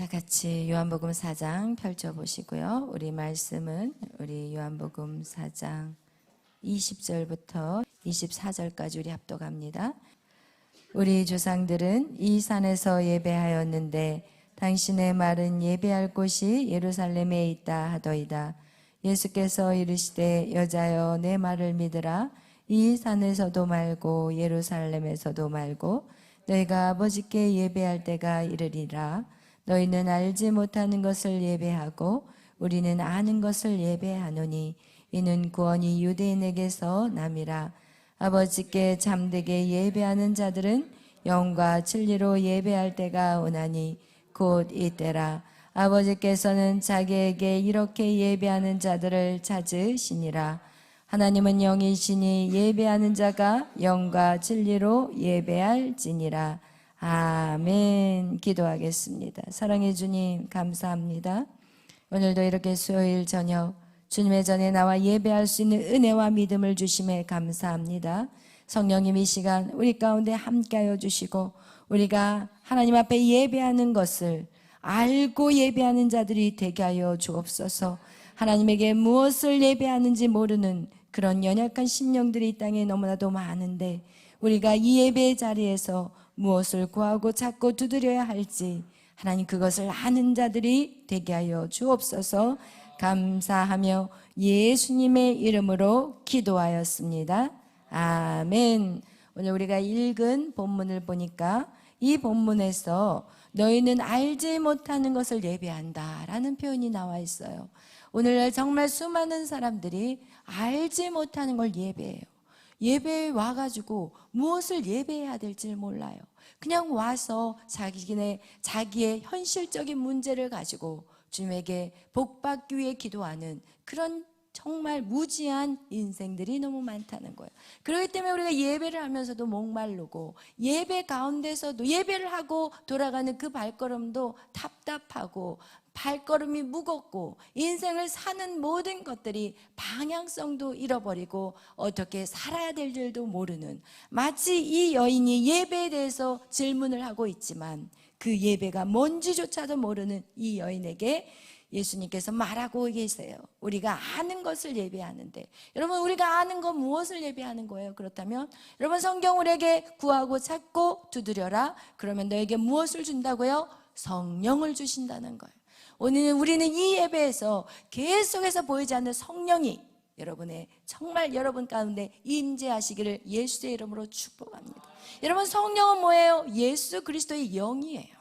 다 같이 요한복음 4장 펼쳐보시고요. 우리 말씀은 우리 요한복음 4장 20절부터 24절까지 우리 합독합니다. 우리 조상들은 이 산에서 예배하였는데 당신의 말은 예배할 곳이 예루살렘에 있다 하더이다. 예수께서 이르시되 여자여 내 말을 믿으라. 이 산에서도 말고 예루살렘에서도 말고 너희가 아버지께 예배할 때가 이르리라. 너희는 알지 못하는 것을 예배하고 우리는 아는 것을 예배하노니 이는 구원이 유대인에게서 남이라. 아버지께 잠되게 예배하는 자들은 영과 진리로 예배할 때가 오나니 곧 이때라. 아버지께서는 자기에게 이렇게 예배하는 자들을 찾으시니라. 하나님은 영이시니 예배하는 자가 영과 진리로 예배할지니라. 아멘. 기도하겠습니다. 사랑해 주님 감사합니다. 오늘도 이렇게 수요일 저녁 주님의 전에 나와 예배할 수 있는 은혜와 믿음을 주심에 감사합니다. 성령님 이 시간 우리 가운데 함께하여 주시고 우리가 하나님 앞에 예배하는 것을 알고 예배하는 자들이 되게 하여 주옵소서. 하나님에게 무엇을 예배하는지 모르는 그런 연약한 심령들이 이 땅에 너무나도 많은데 우리가 이 예배의 자리에서 무엇을 구하고 찾고 두드려야 할지 하나님 그것을 아는 자들이 되게 하여 주옵소서. 감사하며 예수님의 이름으로 기도하였습니다. 아멘. 오늘 우리가 읽은 본문을 보니까 이 본문에서 너희는 알지 못하는 것을 예배한다 라는 표현이 나와 있어요. 오늘날 정말 수많은 사람들이 알지 못하는 걸 예배해요. 예배에 와가지고 무엇을 예배해야 될지 몰라요. 그냥 와서 자기의 현실적인 문제를 가지고 주님에게 복받기 위해 기도하는 그런 정말 무지한 인생들이 너무 많다는 거예요. 그렇기 때문에 우리가 예배를 하면서도 목마르고 예배 가운데서도 예배를 하고 돌아가는 그 발걸음도 답답하고 발걸음이 무겁고 인생을 사는 모든 것들이 방향성도 잃어버리고 어떻게 살아야 될 줄도 모르는 마치 이 여인이 예배에 대해서 질문을 하고 있지만 그 예배가 뭔지조차도 모르는 이 여인에게 예수님께서 말하고 계세요. 우리가 아는 것을 예배하는데 여러분 우리가 아는 건 무엇을 예배하는 거예요? 그렇다면 여러분 성경 우리에게 구하고 찾고 두드려라. 그러면 너에게 무엇을 준다고요? 성령을 주신다는 거예요. 오늘 우리는 이 예배에서 계속해서 보이지 않는 성령이 정말 여러분 가운데 임재하시기를 예수의 이름으로 축복합니다. 여러분 성령은 뭐예요? 예수 그리스도의 영이에요.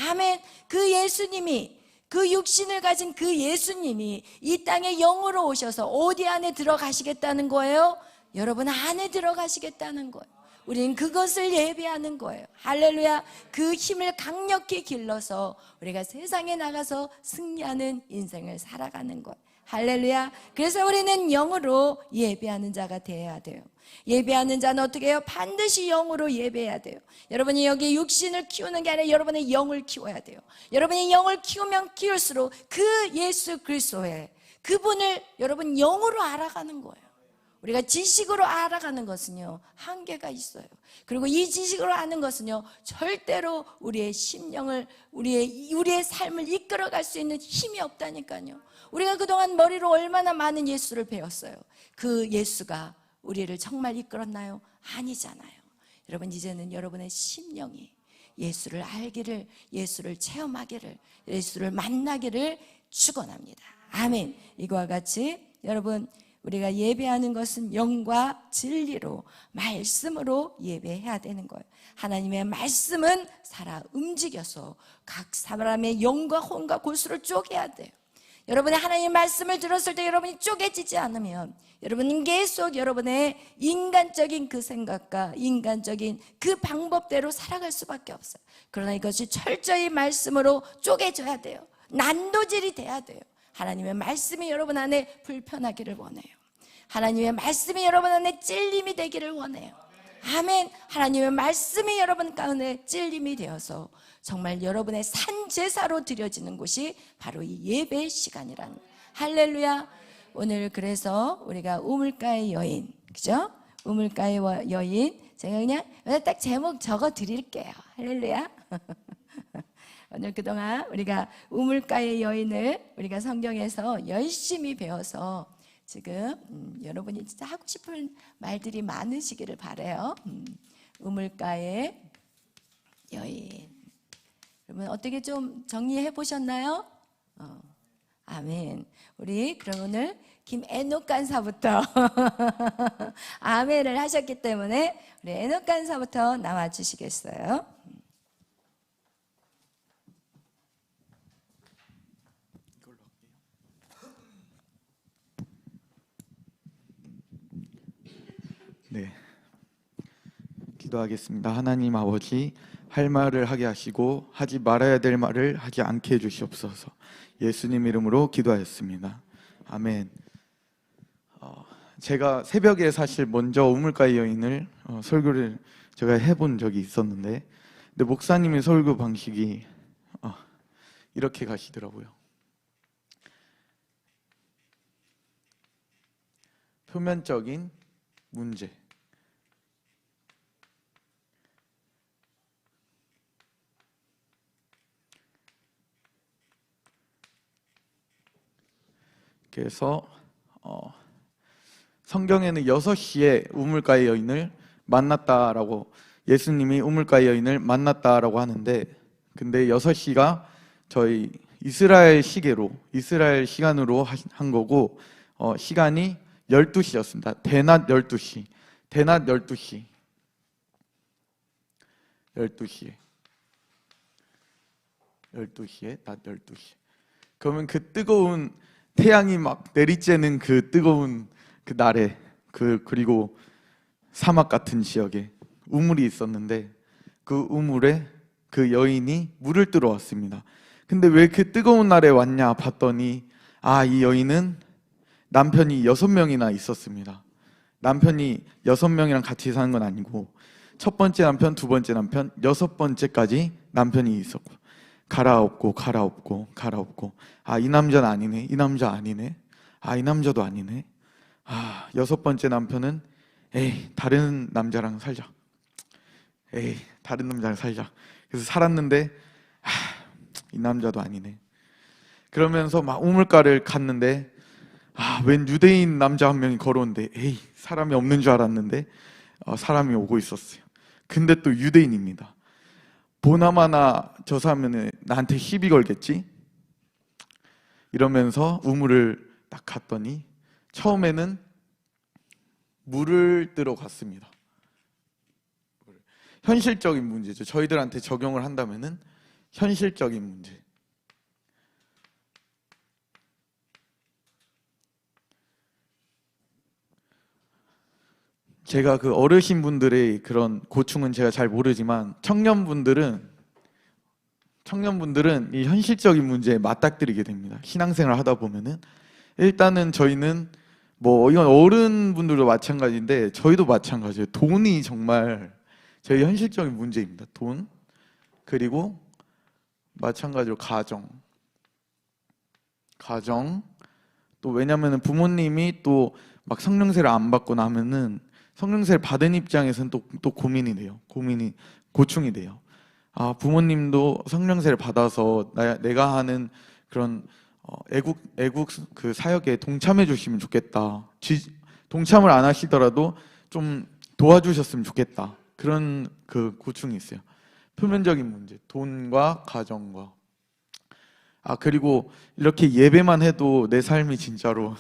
아멘. 그 예수님이 그 육신을 가진 그 예수님이 이 땅에 영으로 오셔서 어디 안에 들어가시겠다는 거예요? 여러분 안에 들어가시겠다는 거예요. 우리는 그것을 예배하는 거예요. 할렐루야. 그 힘을 강력히 길러서 우리가 세상에 나가서 승리하는 인생을 살아가는 거예요. 할렐루야. 그래서 우리는 영으로 예배하는 자가 되어야 돼요. 예배하는 자는 어떻게 해요? 반드시 영으로 예배해야 돼요. 여러분이 여기 육신을 키우는 게 아니라 여러분의 영을 키워야 돼요. 여러분이 영을 키우면 키울수록 그 예수 그리스도의 그분을 여러분 영으로 알아가는 거예요. 우리가 지식으로 알아가는 것은요 한계가 있어요. 그리고 이 지식으로 아는 것은요 절대로 우리의 심령을 우리의 삶을 이끌어갈 수 있는 힘이 없다니까요. 우리가 그동안 머리로 얼마나 많은 예수를 배웠어요. 그 예수가 우리를 정말 이끌었나요? 아니잖아요. 여러분 이제는 여러분의 심령이 예수를 알기를, 예수를 체험하기를, 예수를 만나기를 축원합니다. 아멘. 이거와 같이 여러분 우리가 예배하는 것은 영과 진리로 말씀으로 예배해야 되는 거예요. 하나님의 말씀은 살아 움직여서 각 사람의 영과 혼과 골수를 쪼개야 돼요. 여러분이 하나님의 말씀을 들었을 때 여러분이 쪼개지지 않으면 여러분은 계속 여러분의 인간적인 그 생각과 인간적인 그 방법대로 살아갈 수밖에 없어요. 그러나 이것이 철저히 말씀으로 쪼개져야 돼요. 난도질이 돼야 돼요. 하나님의 말씀이 여러분 안에 불편하기를 원해요. 하나님의 말씀이 여러분 안에 찔림이 되기를 원해요. 아멘. 하나님의 말씀이 여러분 가운데 찔림이 되어서 정말 여러분의 산제사로 드려지는 곳이 바로 이 예배의 시간이라는 거예요. 할렐루야. 오늘 그래서 우리가 우물가의 여인, 그죠? 우물가의 여인, 제가 그냥 딱 제목 적어 드릴게요. 할렐루야. 오늘 그동안 우리가 우물가의 여인을 우리가 성경에서 열심히 배워서 지금 여러분이 진짜 하고 싶은 말들이 많으시기를 바라요. 우물가의 여인. 여러분 어떻게 좀 정리해 보셨나요? 아멘. 우리 그럼 오늘 김애녹 간사부터 아멘을 하셨기 때문에 우리 애녹 간사부터 나와 주시겠어요? 네, 기도하겠습니다. 하나님 아버지, 할 말을 하게 하시고 하지 말아야 될 말을 하지 않게 해주시옵소서. 예수님 이름으로 기도하였습니다. 아멘. 제가 새벽에 사실 먼저 우물가의 여인을 설교를 제가 해본 적이 있었는데, 근데 목사님의 설교 방식이 이렇게 가시더라고요. 표면적인 문제, 그래서 성경에는 6시에 우물가의 여인을 만났다라고, 예수님이 우물가의 여인을 만났다라고 하는데, 근데 6시가 저희 이스라엘 시계로, 이스라엘 시간으로 한 거고, 시간이 12시였습니다. 대낮 12시. 대낮 12시. 12시에. 12시에, 낮 12시. 그러면 그 뜨거운 태양이 막 내리쬐는 그 뜨거운 그 날에, 그리고 사막 같은 지역에 우물이 있었는데, 그 우물에 그 여인이 물을 뜨러 왔습니다. 근데 왜 그 뜨거운 날에 왔냐 봤더니, 이 여인은 남편이 6명이나 있었습니다. 남편이 6명이랑 같이 사는 건 아니고, 첫 번째 남편, 두 번째 남편, 6번째까지 남편이 있었고, 갈아엎고 이 남자는 아니네, 이 남자 아니네, 이 남자도 아니네, 6번째 남편은 다른 남자랑 살자, 다른 남자랑 살자. 그래서 살았는데 이 남자도 아니네. 그러면서 막 우물가를 갔는데 웬 유대인 남자 한 명이 걸어오는데, 사람이 없는 줄 알았는데 사람이 오고 있었어요. 근데 또 유대인입니다. 보나마나 저 사람은 나한테 시비 걸겠지? 이러면서 우물을 딱 갔더니 처음에는 물을 뜨러 갔습니다. 현실적인 문제죠. 저희들한테 적용을 한다면은 현실적인 문제. 제가 그 어르신분들의 그런 고충은 제가 잘 모르지만, 청년분들은 이 현실적인 문제에 맞닥뜨리게 됩니다. 신앙생활을 하다 보면은 일단은 저희는 이건 어른분들도 마찬가지인데 저희도 마찬가지예요. 돈이 정말 저희 현실적인 문제입니다. 돈, 그리고 마찬가지로 가정, 또 왜냐면은 부모님이 또 막 성령세를 안 받고 나면은 성령세를 받은 입장에서는 또 고민이 돼요. 고충이 돼요. 부모님도 성령세를 받아서 내가 하는 그런 애국 그 사역에 동참해 주시면 좋겠다. 동참을 안 하시더라도 좀 도와주셨으면 좋겠다. 그런 그 고충이 있어요. 표면적인 문제, 돈과 가정과. 그리고 이렇게 예배만 해도 내 삶이 진짜로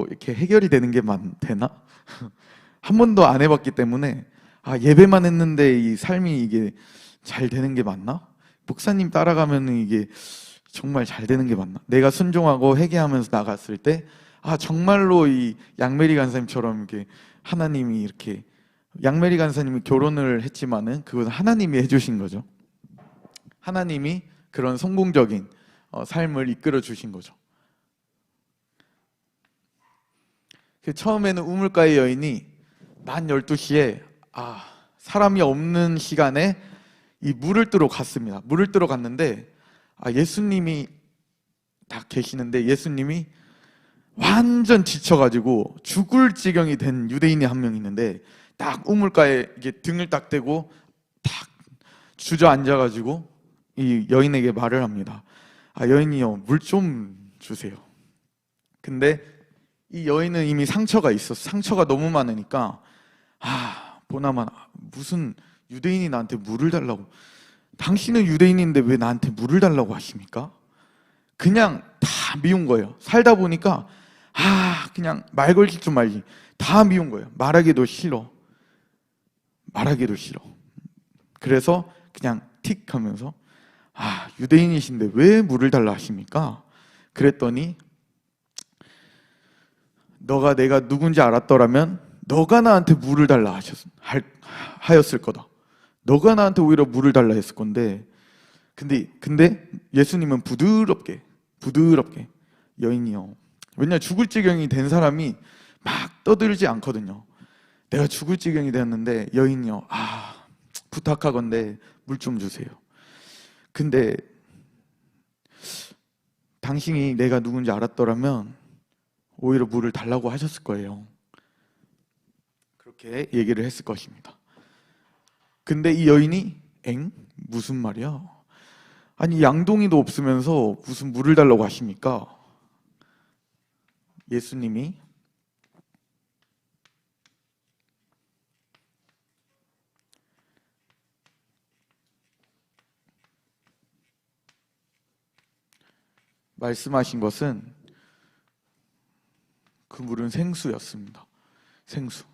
이렇게 해결이 되는 게 되나? 한 번도 안 해봤기 때문에 예배만 했는데 이 삶이 이게 잘 되는 게 맞나? 목사님 따라가면 이게 정말 잘 되는 게 맞나? 내가 순종하고 회개하면서 나갔을 때 정말로 이 양메리 간사님처럼 이렇게 하나님이 이렇게, 양메리 간사님이 결혼을 했지만은 그것은 하나님이 해주신 거죠. 하나님이 그런 성공적인 삶을 이끌어 주신 거죠. 처음에는 우물가의 여인이 낮 12시에 사람이 없는 시간에 이 물을 뜨러 갔습니다. 물을 뜨러 갔는데 예수님이 딱 계시는데, 예수님이 완전 지쳐가지고 죽을 지경이 된 유대인이 한 명 있는데, 딱 우물가에 이게 등을 딱 대고 딱 주저앉아가지고 이 여인에게 말을 합니다. 아, 여인이요, 물 좀 주세요. 근데 이 여인은 이미 상처가 있었어. 상처가 너무 많으니까 보나마나 무슨 유대인이 나한테 물을 달라고. 당신은 유대인인데 왜 나한테 물을 달라고 하십니까? 그냥 다 미운 거예요. 살다 보니까 그냥 말 걸기 좀 말지. 다 미운 거예요. 말하기도 싫어. 말하기도 싫어. 그래서 그냥 틱 하면서 유대인이신데 왜 물을 달라 하십니까? 그랬더니 너가 내가 누군지 알았더라면 너가 나한테 물을 달라 하였을 거다. 너가 나한테 오히려 물을 달라 했을 건데 근데 예수님은 부드럽게 여인이요. 왜냐 죽을 지경이 된 사람이 막 떠들지 않거든요. 내가 죽을 지경이 되었는데 여인이요. 부탁하건대 물 좀 주세요. 근데 당신이 내가 누군지 알았더라면 오히려 물을 달라고 하셨을 거예요. 그렇게 얘기를 했을 것입니다. 근데 이 여인이 무슨 말이야? 아니 양동이도 없으면서 무슨 물을 달라고 하십니까? 예수님이 말씀하신 것은 그 물은 생수였습니다. 생수.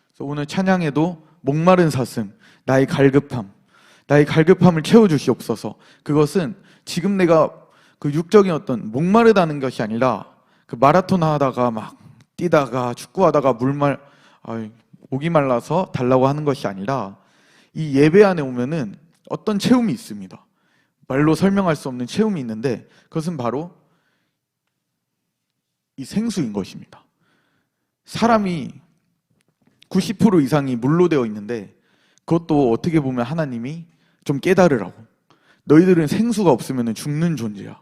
그래서 오늘 찬양에도 목마른 사슴, 나의 갈급함을 채워주시옵소서. 그것은 지금 내가 그 육적인 어떤 목마르다는 것이 아니라 그 마라톤 하다가 막 뛰다가 축구하다가 목이 말라서 달라고 하는 것이 아니라 이 예배 안에 오면은 어떤 체험이 있습니다. 말로 설명할 수 없는 체험이 있는데 그것은 바로 이 생수인 것입니다. 사람이 90% 이상이 물로 되어 있는데 그것도 어떻게 보면 하나님이 좀 깨달으라고, 너희들은 생수가 없으면 죽는 존재야,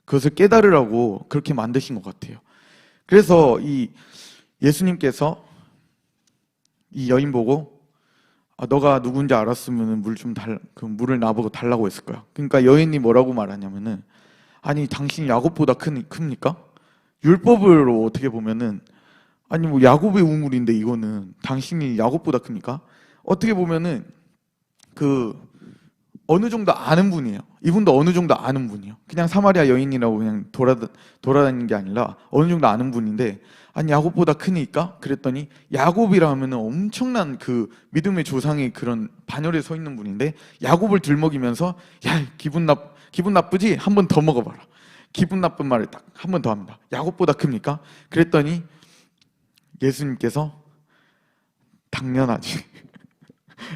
그것을 깨달으라고 그렇게 만드신 것 같아요. 그래서 이 예수님께서 이 여인 보고 너가 누군지 알았으면 그 물을 나보고 달라고 했을 거야. 그러니까 여인이 뭐라고 말하냐면은 아니 당신이 야곱보다 큽니까? 율법으로 어떻게 보면은 아니 뭐 야곱의 우물인데 이거는 당신이 야곱보다 큽니까? 어떻게 보면은 그 어느 정도 아는 분이에요. 이분도 어느 정도 아는 분이에요. 그냥 사마리아 여인이라고 그냥 돌아다니는 게 아니라 어느 정도 아는 분인데 아니 야곱보다 크니까? 그랬더니 야곱이라 하면은 엄청난 그 믿음의 조상의 그런 반열에 서 있는 분인데 야곱을 들먹이면서 야 기분 나쁘지? 한 번 더 먹어봐라. 기분 나쁜 말을 딱 한 번 더 합니다. 야곱보다 큽니까? 그랬더니 예수님께서 당연하지.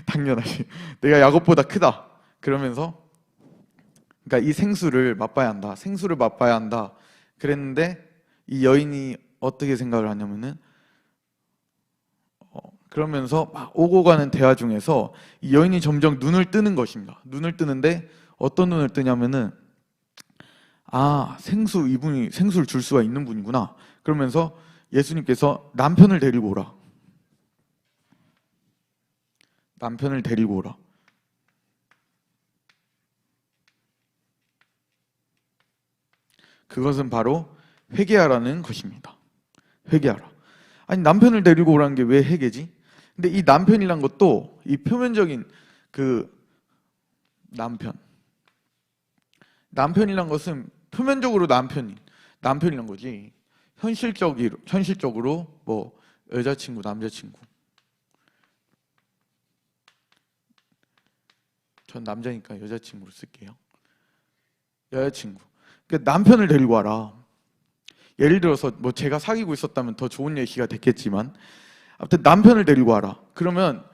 당연하지. 내가 야곱보다 크다. 그러면서 그러니까 이 생수를 맛봐야 한다. 생수를 맛봐야 한다. 그랬는데 이 여인이 어떻게 생각을 하냐면은 그러면서 막 오고 가는 대화 중에서 이 여인이 점점 눈을 뜨는 것입니다. 눈을 뜨는데 어떤 눈을 뜨냐면은 이분이 생수를 줄 수가 있는 분이구나. 그러면서 예수님께서 남편을 데리고 오라. 남편을 데리고 오라. 그것은 바로 회개하라는 것입니다. 회개하라. 아니 남편을 데리고 오라는 게 왜 회개지? 근데 이 남편이란 것도 이 표면적인 그 남편이란 것은 표면적으로 남편이란 거지. 현실적으로 뭐 여자친구, 남자친구. 전 남자니까 여자친구로 쓸게요. 여자친구. 그러니까 남편을 데리고 와라. 예를 들어서 뭐 제가 사귀고 있었다면 더 좋은 얘기가 됐겠지만 아무튼 남편을 데리고 와라. 그러면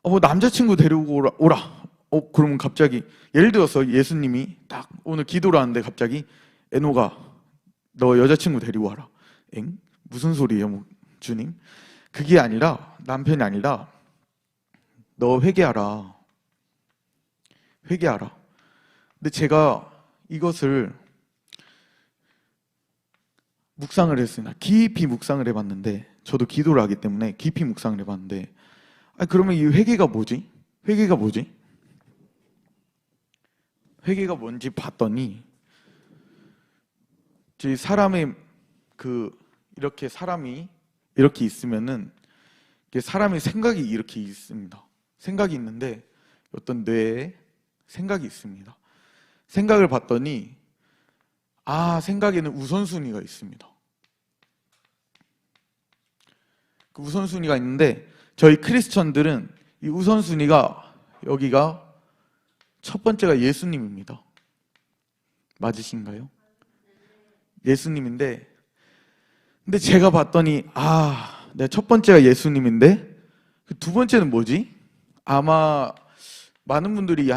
뭐 남자친구 데리고 오라. 그러면 갑자기 예를 들어서 예수님이 딱 오늘 기도를 하는데 갑자기 에노가 너 여자친구 데리고 와라. 무슨 소리예요, 뭐, 주님? 그게 아니라 남편이 아니라 너 회개하라. 회개하라. 근데 제가 이것을 묵상을 했으나 깊이 묵상을 해봤는데 저도 기도를 하기 때문에 깊이 묵상을 해봤는데 그러면 이 회개가 뭐지? 회개가 뭐지? 회개가 뭔지 봤더니 저희 사람의 이렇게 사람이 이렇게 있으면은 사람의 생각이 이렇게 있습니다. 생각이 있는데 어떤 뇌에 생각이 있습니다. 생각을 봤더니 생각에는 우선순위가 있습니다. 그 우선순위가 있는데 저희 크리스천들은 이 우선순위가 여기가 첫 번째가 예수님입니다. 맞으신가요? 예수님인데 근데 제가 봤더니 내가 첫 번째가 예수님인데 그 두 번째는 뭐지? 아마 많은 분들이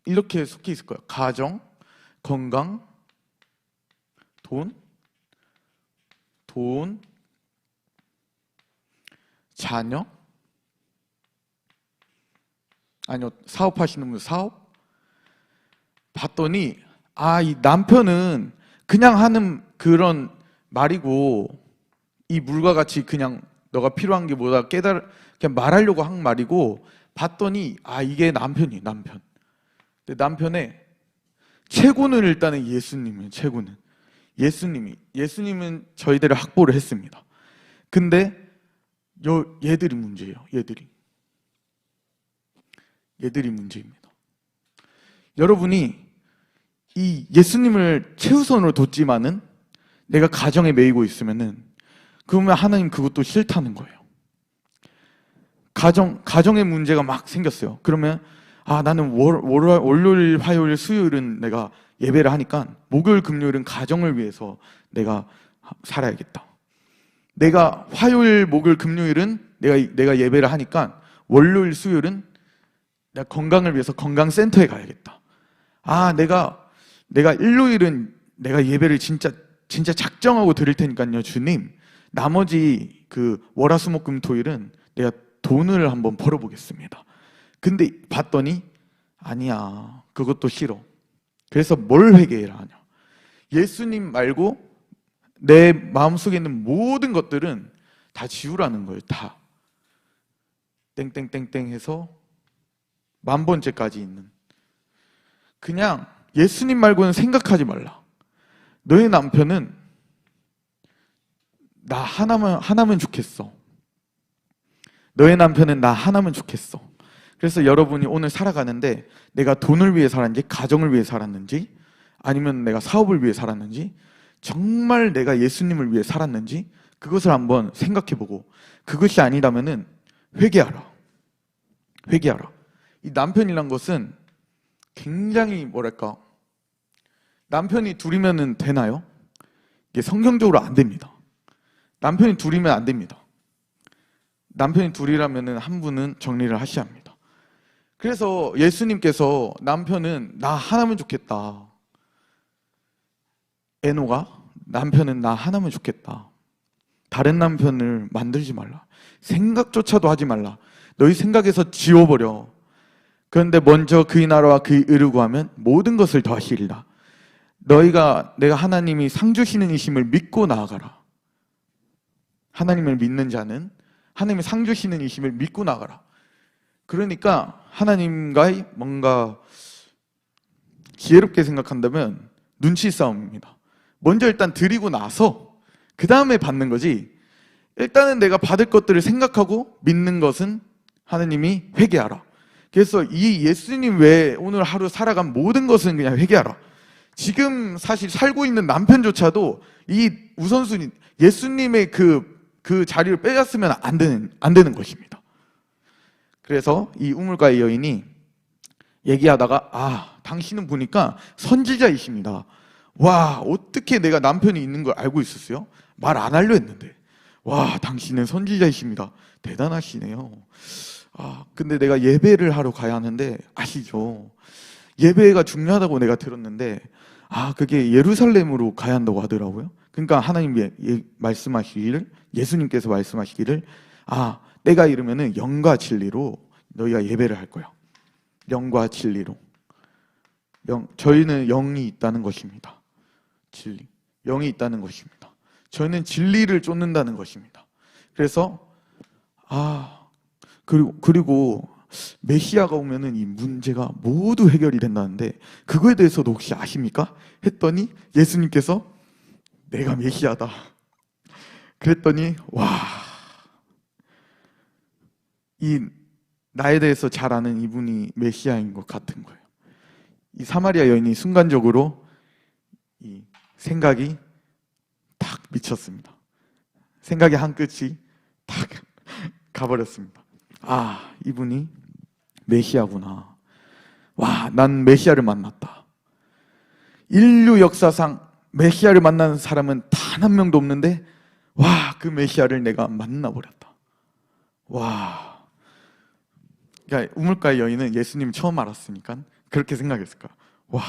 이렇게 속해 있을 거예요. 가정, 건강, 돈, 자녀, 아니요, 사업하시는 분 사업? 봤더니 이 남편은 그냥 하는 그런 말이고 이 물과 같이 그냥 너가 필요한 게 뭐다 그냥 말하려고 한 말이고 봤더니 이게 남편. 근데 남편의 최고는 일단은 예수님이에요. 최고는 예수님은 저희들을 확보를 했습니다. 근데 얘들이 문제예요. 얘들이 문제입니다. 여러분이 이 예수님을 최우선으로 뒀지만은 내가 가정에 매이고 있으면은 그러면 하나님 그것도 싫다는 거예요. 가정의 문제가 막 생겼어요. 그러면 나는 월요일, 화요일, 수요일은 내가 예배를 하니까 목요일, 금요일은 가정을 위해서 내가 살아야겠다. 내가 화요일, 목요일, 금요일은 내가 예배를 하니까 월요일, 수요일은 내가 건강을 위해서 건강센터에 가야겠다. 내가 일요일은 내가 예배를 진짜 작정하고 드릴 테니까요, 주님. 나머지 월화수목금토일은 내가 돈을 한번 벌어보겠습니다. 근데 봤더니 아니야, 그것도 싫어. 그래서 뭘 회개해라 하냐? 예수님 말고 내 마음속에 있는 모든 것들은 다 지우라는 거예요. 다 땡땡땡땡 해서 10,000번째까지 있는, 그냥 예수님 말고는 생각하지 말라. 너의 남편은 나 하나면 좋겠어. 너의 남편은 나 하나면 좋겠어. 그래서 여러분이 오늘 살아가는데 내가 돈을 위해 살았는지, 가정을 위해 살았는지, 아니면 내가 사업을 위해 살았는지, 정말 내가 예수님을 위해 살았는지 그것을 한번 생각해보고, 그것이 아니라면은 회개하라. 이 남편이란 것은 굉장히 남편이 둘이면은 되나요? 이게 성경적으로 안 됩니다. 남편이 둘이면 안 됩니다. 남편이 둘이라면은 한 분은 정리를 하셔야 합니다. 그래서 예수님께서 남편은 나 하나면 좋겠다. 에노가 남편은 나 하나면 좋겠다. 다른 남편을 만들지 말라. 생각조차도 하지 말라. 너희 생각에서 지워버려. 그런데 먼저 그의 나라와 그의 의를 구하면 모든 것을 더하시리라. 내가 하나님이 상 주시는 이심을 믿고 나아가라. 하나님을 믿는 자는 하나님이 상 주시는 이심을 믿고 나아가라. 그러니까 하나님과의 뭔가 지혜롭게 생각한다면 눈치 싸움입니다. 먼저 일단 드리고 나서 그 다음에 받는 거지, 일단은 내가 받을 것들을 생각하고 믿는 것은 하나님이 회개하라. 그래서 이 예수님 외에 오늘 하루 살아간 모든 것은 그냥 회개하라. 지금 사실 살고 있는 남편조차도 이 우선순위, 예수님의 그 자리를 빼앗으면 안 되는 것입니다. 그래서 이 우물가의 여인이 얘기하다가 당신은 보니까 선지자이십니다. 와, 어떻게 내가 남편이 있는 걸 알고 있었어요? 말 안 하려 했는데. 와, 당신은 선지자이십니다. 대단하시네요. 근데 내가 예배를 하러 가야 하는데 아시죠? 예배가 중요하다고 내가 들었는데 그게 예루살렘으로 가야 한다고 하더라고요. 그러니까 하나님이 말씀하시기를, 예수님께서 말씀하시기를 내가 이러면은 영과 진리로 너희가 예배를 할 거야. 영과 진리로. 저희는 영이 있다는 것입니다. 진리. 영이 있다는 것입니다. 저희는 진리를 쫓는다는 것입니다. 그래서 그리고 메시아가 오면은 이 문제가 모두 해결이 된다는데 그거에 대해서도 혹시 아십니까? 했더니 예수님께서 내가 메시아다. 그랬더니 이 나에 대해서 잘 아는 이분이 메시아인 것 같은 거예요. 이 사마리아 여인이 순간적으로 이 생각이 탁 미쳤습니다. 생각의 한 끝이 탁 가버렸습니다. 아, 이분이 메시아구나. 와, 난 메시아를 만났다. 인류 역사상 메시아를 만나는 사람은 단 한 명도 없는데 와, 그 메시아를 내가 만나버렸다. 와. 그러니까 우물가의 여인은 예수님 처음 알았으니까 그렇게 생각했을 거야. 와,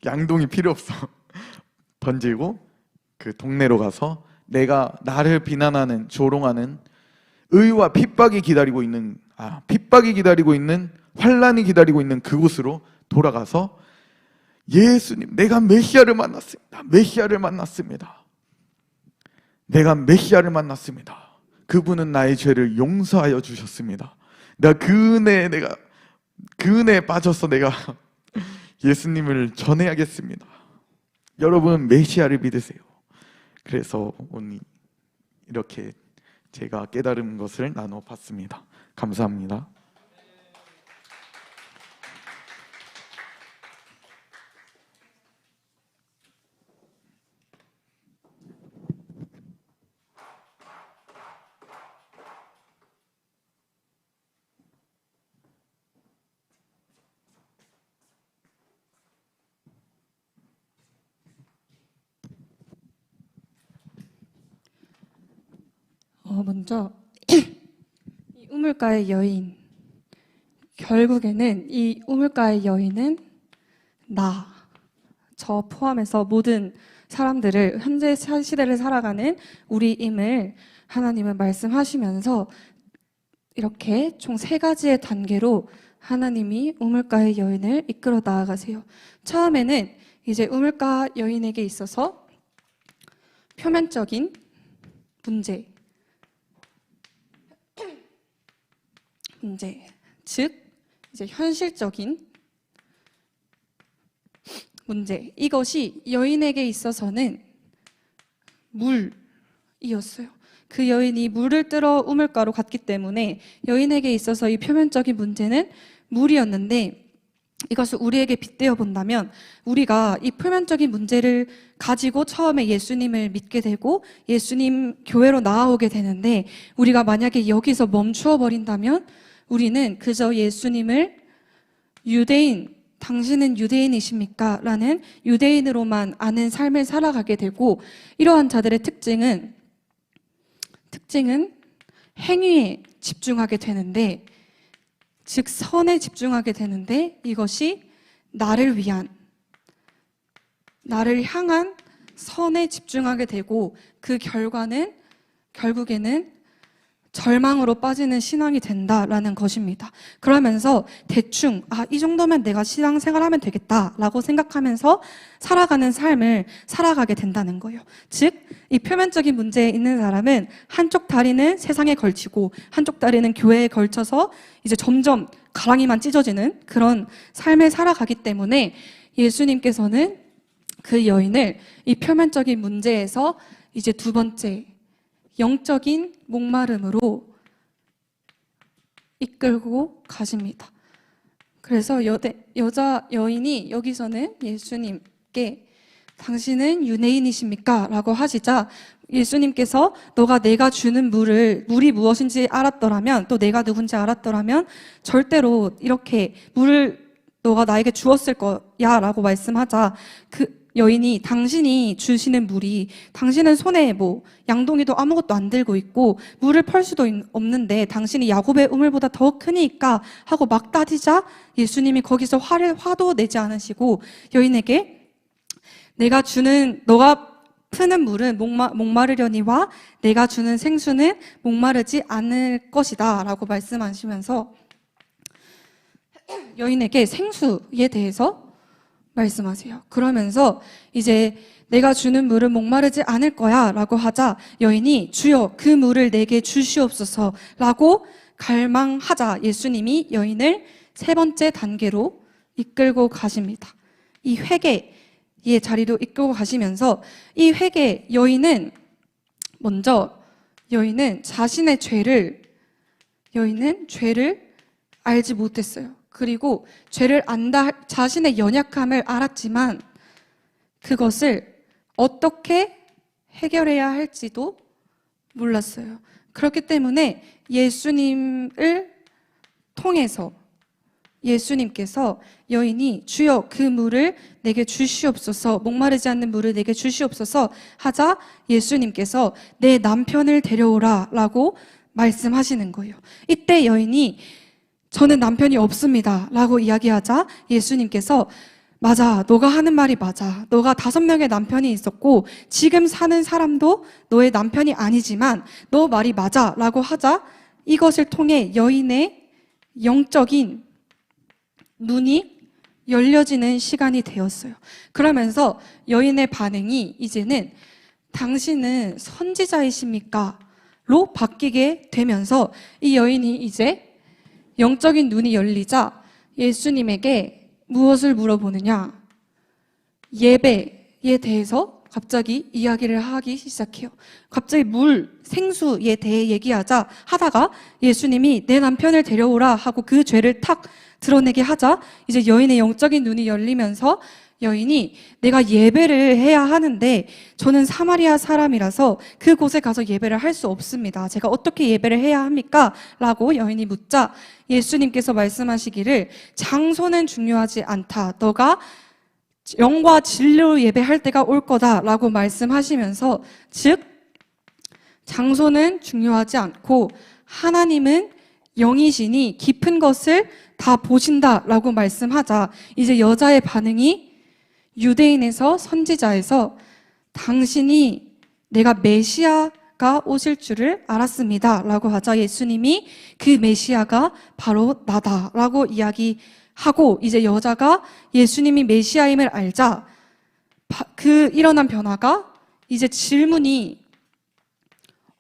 양동이 필요 없어. 던지고 그 동네로 가서 내가 나를 비난하는, 조롱하는 의와 핍박이 기다리고 있는 환란이 기다리고 있는 그곳으로 돌아가서 예수님, 내가 메시아를 만났습니다. 메시아를 만났습니다. 내가 메시아를 만났습니다. 그분은 나의 죄를 용서하여 주셨습니다. 그 은혜에 빠져서 내가 예수님을 전해야겠습니다. 여러분, 메시아를 믿으세요. 그래서 오늘 이렇게 제가 깨달은 것을 나눠 봤습니다. 감사합니다. 먼저 이 우물가의 여인, 결국에는 이 우물가의 여인은 저 포함해서 모든 사람들을, 현재 시대를 살아가는 우리임을 하나님은 말씀하시면서 이렇게 총 3가지의 단계로 하나님이 우물가의 여인을 이끌어 나아가세요. 처음에는 이제 우물가 여인에게 있어서 표면적인 문제, 즉 이제 현실적인 문제, 이것이 여인에게 있어서는 물이었어요. 그 여인이 물을 뜨러 우물가로 갔기 때문에 여인에게 있어서 이 표면적인 문제는 물이었는데, 이것을 우리에게 빗대어 본다면 우리가 이 표면적인 문제를 가지고 처음에 예수님을 믿게 되고 예수님 교회로 나아오게 되는데, 우리가 만약에 여기서 멈추어 버린다면 우리는 그저 예수님을 당신은 유대인이십니까? 라는 유대인으로만 아는 삶을 살아가게 되고, 이러한 자들의 특징은 행위에 집중하게 되는데, 즉 선에 집중하게 되는데, 이것이 나를 향한 선에 집중하게 되고, 그 결국에는 절망으로 빠지는 신앙이 된다라는 것입니다. 그러면서 대충 이 정도면 내가 신앙생활하면 되겠다라고 생각하면서 살아가는 삶을 살아가게 된다는 거예요. 즉, 이 표면적인 문제에 있는 사람은 한쪽 다리는 세상에 걸치고 한쪽 다리는 교회에 걸쳐서 이제 점점 가랑이만 찢어지는 그런 삶을 살아가기 때문에 예수님께서는 그 여인을 이 표면적인 문제에서 이제 2번째 영적인 목마름으로 이끌고 가십니다. 그래서 여인이 여기서는 예수님께 당신은 유대인이십니까? 라고 하시자, 예수님께서 너가 내가 주는 물이 무엇인지 알았더라면, 또 내가 누군지 알았더라면 절대로 이렇게 물을 너가 나에게 주었을 거야 라고 말씀하자, 그 여인이 당신이 주시는 물이, 당신은 손에 양동이도 아무것도 안 들고 있고 물을 펄 수도 없는데 당신이 야곱의 우물보다 더 크니까 하고 막 따지자, 예수님이 거기서 화도 내지 않으시고 여인에게 너가 푸는 물은 목마르려니와 내가 주는 생수는 목마르지 않을 것이다 라고 말씀하시면서 여인에게 생수에 대해서 말씀하세요. 그러면서 이제 내가 주는 물은 목마르지 않을 거야 라고 하자, 여인이 주여 그 물을 내게 주시옵소서 라고 갈망하자 예수님이 여인을 세 번째 단계로 이끌고 가십니다. 이 회개의 자리로 이끌고 가시면서 이 회개 여인은 먼저 자신의 죄를 알지 못했어요. 그리고 죄를 안다 자신의 연약함을 알았지만 그것을 어떻게 해결해야 할지도 몰랐어요. 그렇기 때문에 예수님을 통해서 예수님께서 여인이 주여 그 물을 내게 주시옵소서, 목마르지 않는 물을 내게 주시옵소서 하자 예수님께서 내 남편을 데려오라 라고 말씀하시는 거예요. 이때 여인이 저는 남편이 없습니다 라고 이야기하자 예수님께서 맞아, 너가 하는 말이 맞아. 너가 5명의 남편이 있었고 지금 사는 사람도 너의 남편이 아니지만 너 말이 맞아 라고 하자 이것을 통해 여인의 영적인 눈이 열려지는 시간이 되었어요. 그러면서 여인의 반응이 이제는 당신은 선지자이십니까? 로 바뀌게 되면서 이 여인이 이제 영적인 눈이 열리자 예수님에게 무엇을 물어보느냐? 예배에 대해서 갑자기 이야기를 하기 시작해요. 갑자기 생수에 대해 하다가 예수님이 내 남편을 데려오라 하고 그 죄를 탁 드러내게 하자 이제 여인의 영적인 눈이 열리면서 여인이 내가 예배를 해야 하는데 저는 사마리아 사람이라서 그곳에 가서 예배를 할 수 없습니다. 제가 어떻게 예배를 해야 합니까? 라고 여인이 묻자 예수님께서 말씀하시기를 장소는 중요하지 않다. 너가 영과 진리로 예배할 때가 올 거다 라고 말씀하시면서 즉 장소는 중요하지 않고 하나님은 영이시니 깊은 것을 다 보신다 라고 말씀하자 이제 여자의 반응이 유대인에서 선지자에서 당신이 내가 메시아가 오실 줄을 알았습니다 라고 하자 예수님이 그 메시아가 바로 나다 라고 이야기하고 이제 여자가 예수님이 메시아임을 알자 그 일어난 변화가 이제 질문이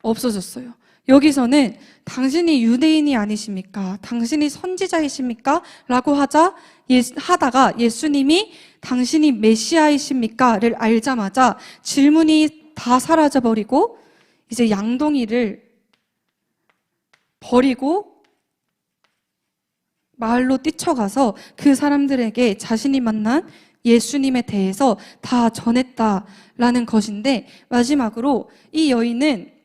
없어졌어요. 여기서는 당신이 유대인이 아니십니까? 당신이 선지자이십니까? 라고 하다가 예수님이 당신이 메시아이십니까? 를 알자마자 질문이 다 사라져버리고 이제 양동이를 버리고 마을로 뛰쳐가서 그 사람들에게 자신이 만난 예수님에 대해서 다 전했다라는 것인데 마지막으로 이 여인은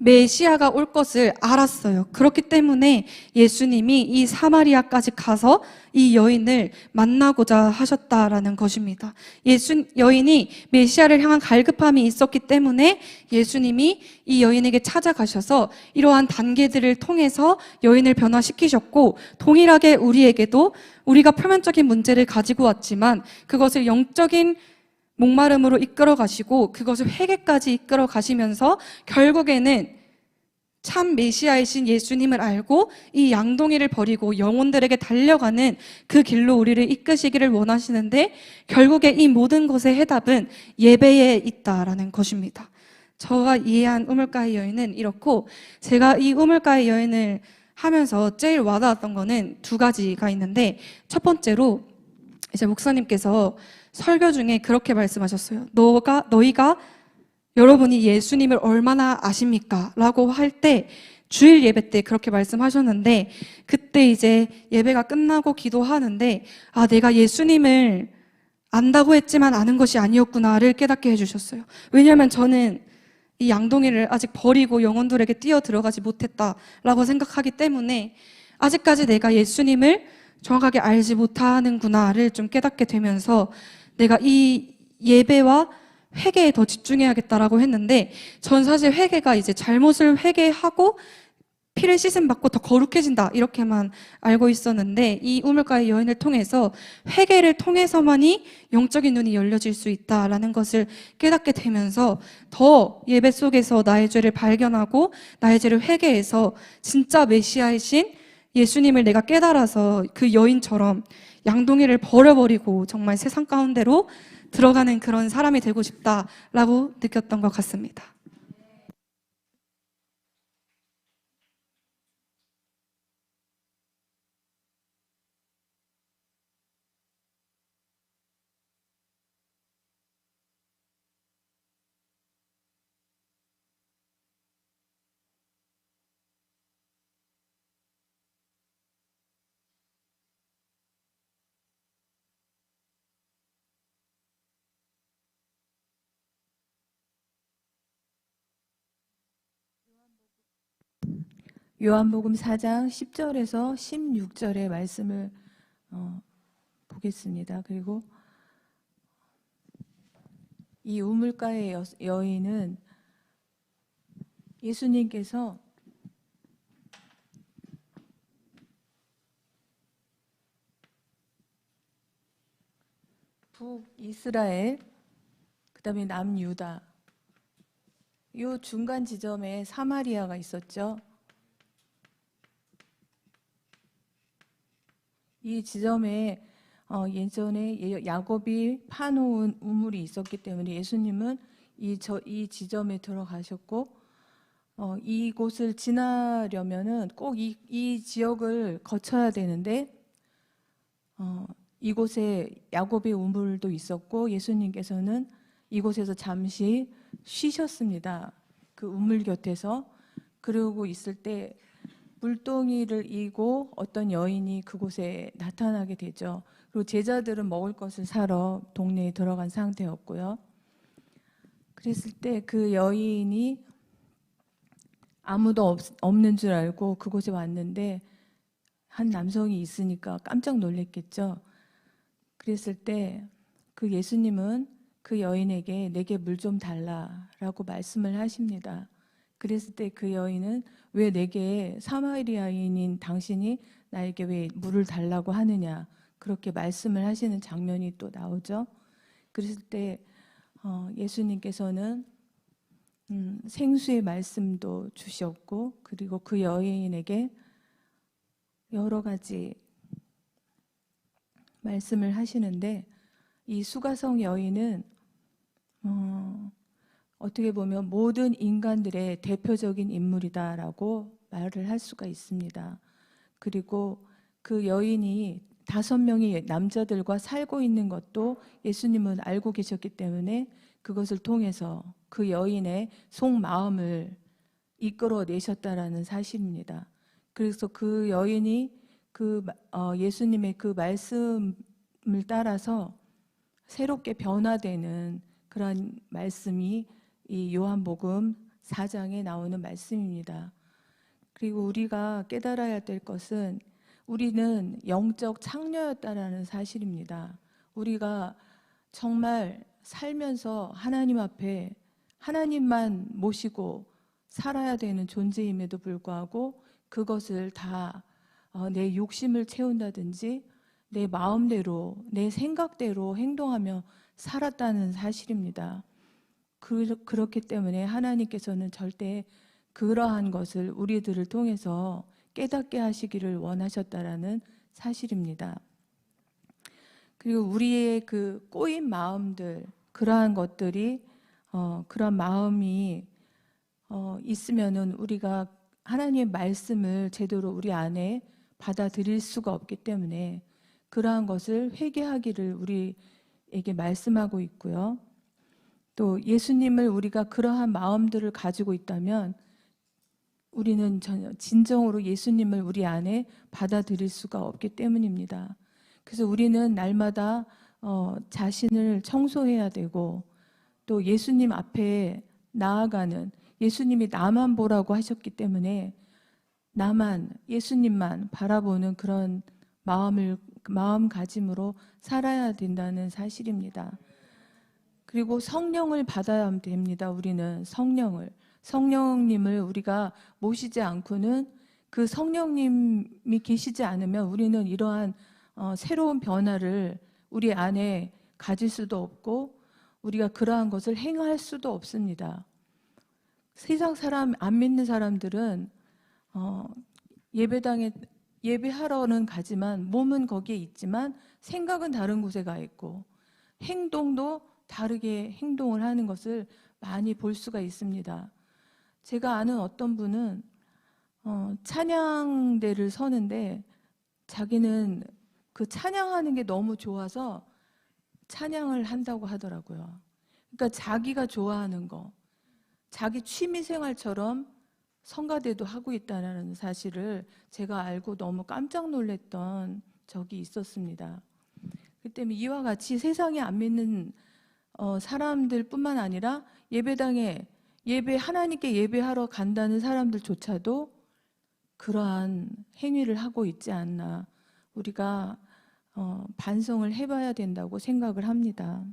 메시아가 올 것을 알았어요. 그렇기 때문에 예수님이 이 사마리아까지 가서 이 여인을 만나고자 하셨다라는 것입니다. 여인이 메시아를 향한 갈급함이 있었기 때문에 예수님이 이 여인에게 찾아가셔서 이러한 단계들을 통해서 여인을 변화시키셨고 동일하게 우리에게도 우리가 표면적인 문제를 가지고 왔지만 그것을 영적인 목마름으로 이끌어 가시고 그것을 회개까지 이끌어 가시면서 결국에는 참 메시아이신 예수님을 알고 이 양동이를 버리고 영혼들에게 달려가는 그 길로 우리를 이끄시기를 원하시는데 결국에 이 모든 것의 해답은 예배에 있다라는 것입니다. 저가 이해한 우물가의 여인은 이렇고 제가 이 우물가의 여인을 하면서 제일 와닿았던 거는 2가지가 있는데 첫 번째로 이제 목사님께서 설교 중에 그렇게 말씀하셨어요. 너희가 여러분이 예수님을 얼마나 아십니까? 라고 할 때 주일 예배 때 그렇게 말씀하셨는데 그때 이제 예배가 끝나고 기도하는데 내가 예수님을 안다고 했지만 아는 것이 아니었구나를 깨닫게 해주셨어요. 왜냐하면 저는 이 양동이를 아직 버리고 영혼들에게 뛰어 들어가지 못했다라고 생각하기 때문에 아직까지 내가 예수님을 정확하게 알지 못하는구나를 좀 깨닫게 되면서 내가 이 예배와 회개에 더 집중해야겠다라고 했는데 전 사실 회개가 이제 잘못을 회개하고 피를 씻음 받고 더 거룩해진다 이렇게만 알고 있었는데 이 우물가의 여인을 통해서 회개를 통해서만이 영적인 눈이 열려질 수 있다라는 것을 깨닫게 되면서 더 예배 속에서 나의 죄를 발견하고 나의 죄를 회개해서 진짜 메시아이신 예수님을 내가 깨달아서 그 여인처럼 양동이를 버려버리고 정말 세상 가운데로 들어가는 그런 사람이 되고 싶다라고 느꼈던 것 같습니다. 요한복음 4장 10절에서 16절의 말씀을 보겠습니다. 그리고 이 우물가의 여인은 예수님께서 북이스라엘, 그다음에 남유다, 이 중간 지점에 사마리아가 있었죠. 이 지점에 예전에 야곱이 파놓은 우물이 있었기 때문에 예수님은 이 지점에 들어가셨고, 이곳을 지나려면은 꼭 이 지역을 거쳐야 되는데, 이곳에 야곱의 우물도 있었고 예수님께서는 이곳에서 잠시 쉬셨습니다. 그 우물 곁에서. 그러고 있을 때 물동이를 이고 어떤 여인이 그곳에 나타나게 되죠. 그리고 제자들은 먹을 것을 사러 동네에 들어간 상태였고요. 그랬을 때 그 여인이 아무도 없는 줄 알고 그곳에 왔는데 한 남성이 있으니까 깜짝 놀랐겠죠. 그랬을 때 그 예수님은 그 여인에게 내게 물 좀 달라라고 말씀을 하십니다. 그랬을 때 그 여인은 왜 내게 사마리아인인 당신이 나에게 왜 물을 달라고 하느냐, 그렇게 말씀을 하시는 장면이 또 나오죠. 그랬을 때 예수님께서는 생수의 말씀도 주셨고, 그리고 그 여인에게 여러 가지 말씀을 하시는데, 이 수가성 여인은 어떻게 보면 모든 인간들의 대표적인 인물이다라고 말을 할 수가 있습니다. 그리고 그 여인이 5명의 남자들과 살고 있는 것도 예수님은 알고 계셨기 때문에 그것을 통해서 그 여인의 속마음을 이끌어내셨다라는 사실입니다. 그래서 그 여인이 예수님의 그 말씀을 따라서 새롭게 변화되는 그런 말씀이 이 요한복음 4장에 나오는 말씀입니다. 그리고 우리가 깨달아야 될 것은 우리는 영적 창녀였다라는 사실입니다. 우리가 정말 살면서 하나님 앞에 하나님만 모시고 살아야 되는 존재임에도 불구하고 그것을 다 내 욕심을 채운다든지 내 마음대로, 내 생각대로 행동하며 살았다는 사실입니다. 그렇기 때문에 하나님께서는 절대 그러한 것을 우리들을 통해서 깨닫게 하시기를 원하셨다라는 사실입니다. 그리고 우리의 그 꼬인 마음들, 그러한 것들이 그런 마음이 있으면은 우리가 하나님의 말씀을 제대로 우리 안에 받아들일 수가 없기 때문에 그러한 것을 회개하기를 우리에게 말씀하고 있고요. 또 예수님을 우리가 그러한 마음들을 가지고 있다면 우리는 진정으로 예수님을 우리 안에 받아들일 수가 없기 때문입니다. 그래서 우리는 날마다 자신을 청소해야 되고, 또 예수님 앞에 나아가는, 예수님이 나만 보라고 하셨기 때문에 예수님만 바라보는 그런 마음가짐으로 살아야 된다는 사실입니다. 그리고 성령을 받아야 됩니다. 우리는 성령님을 우리가 모시지 않고는, 그 성령님이 계시지 않으면 우리는 이러한 새로운 변화를 우리 안에 가질 수도 없고 우리가 그러한 것을 행할 수도 없습니다. 세상 사람, 안 믿는 사람들은 예배당에 예배하러는 가지만 몸은 거기에 있지만 생각은 다른 곳에 가 있고 행동도 다르게 행동을 하는 것을 많이 볼 수가 있습니다. 제가 아는 어떤 분은 찬양대를 서는데 자기는 그 찬양하는 게 너무 좋아서 찬양을 한다고 하더라고요. 그러니까 자기가 좋아하는 거, 자기 취미생활처럼 성가대도 하고 있다는 사실을 제가 알고 너무 깜짝 놀랐던 적이 있었습니다. 그 때문에 이와 같이 세상에 안 믿는 사람들뿐만 아니라 예배당에 하나님께 예배하러 간다는 사람들조차도 그러한 행위를 하고 있지 않나 우리가 반성을 해봐야 된다고 생각을 합니다.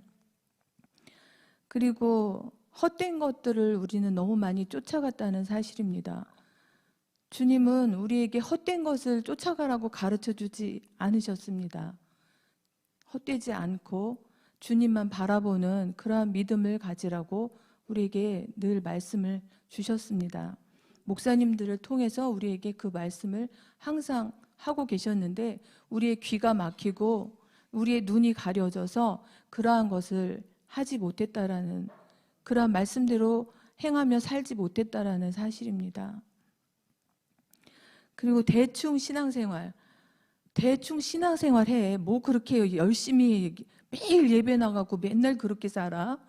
그리고 헛된 것들을 우리는 너무 많이 쫓아갔다는 사실입니다. 주님은 우리에게 헛된 것을 쫓아가라고 가르쳐 주지 않으셨습니다. 헛되지 않고 주님만 바라보는 그러한 믿음을 가지라고 우리에게 늘 말씀을 주셨습니다. 목사님들을 통해서 우리에게 그 말씀을 항상 하고 계셨는데 우리의 귀가 막히고 우리의 눈이 가려져서 그러한 것을 하지 못했다라는 그러한 말씀대로 행하며 살지 못했다라는 사실입니다. 그리고 대충 신앙생활 해. 뭐 그렇게 열심히 매일 예배 나가고 맨날 그렇게 살아?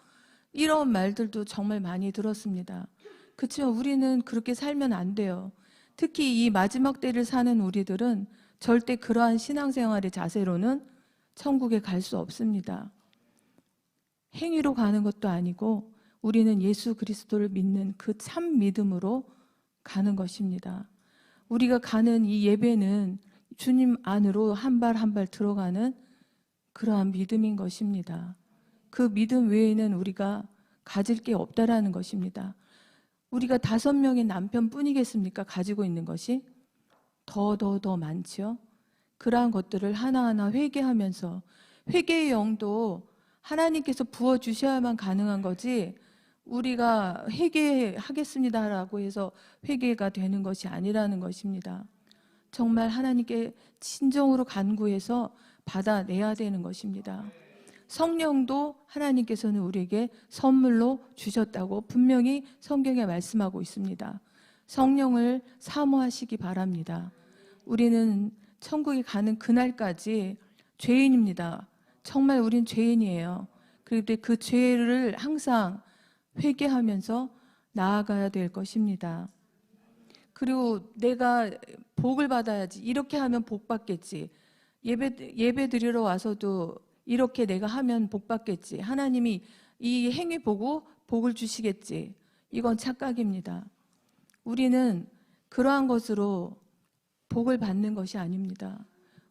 이런 말들도 정말 많이 들었습니다. 그렇지만 우리는 그렇게 살면 안 돼요. 특히 이 마지막 때를 사는 우리들은 절대 그러한 신앙생활의 자세로는 천국에 갈 수 없습니다. 행위로 가는 것도 아니고 우리는 예수 그리스도를 믿는 그 참 믿음으로 가는 것입니다. 우리가 가는 이 예배는 주님 안으로 한 발 한 발 들어가는 그러한 믿음인 것입니다. 그 믿음 외에는 우리가 가질 게 없다라는 것입니다. 우리가 5명의 남편뿐이겠습니까? 가지고 있는 것이 더 많지요. 그러한 것들을 하나하나 회개하면서 회개의 영도 하나님께서 부어주셔야만 가능한 거지 우리가 회개하겠습니다라고 해서 회개가 되는 것이 아니라는 것입니다. 정말 하나님께 진정으로 간구해서 받아내야 되는 것입니다. 성령도 하나님께서는 우리에게 선물로 주셨다고 분명히 성경에 말씀하고 있습니다. 성령을 사모하시기 바랍니다. 우리는 천국에 가는 그날까지 죄인입니다. 정말 우린 죄인이에요. 그런데 그 죄를 항상 회개하면서 나아가야 될 것입니다. 그리고 내가 복을 받아야지. 이렇게 하면 복 받겠지. 예배 드리러 와서도 이렇게 내가 하면 복 받겠지. 하나님이 이 행위 보고 복을 주시겠지. 이건 착각입니다. 우리는 그러한 것으로 복을 받는 것이 아닙니다.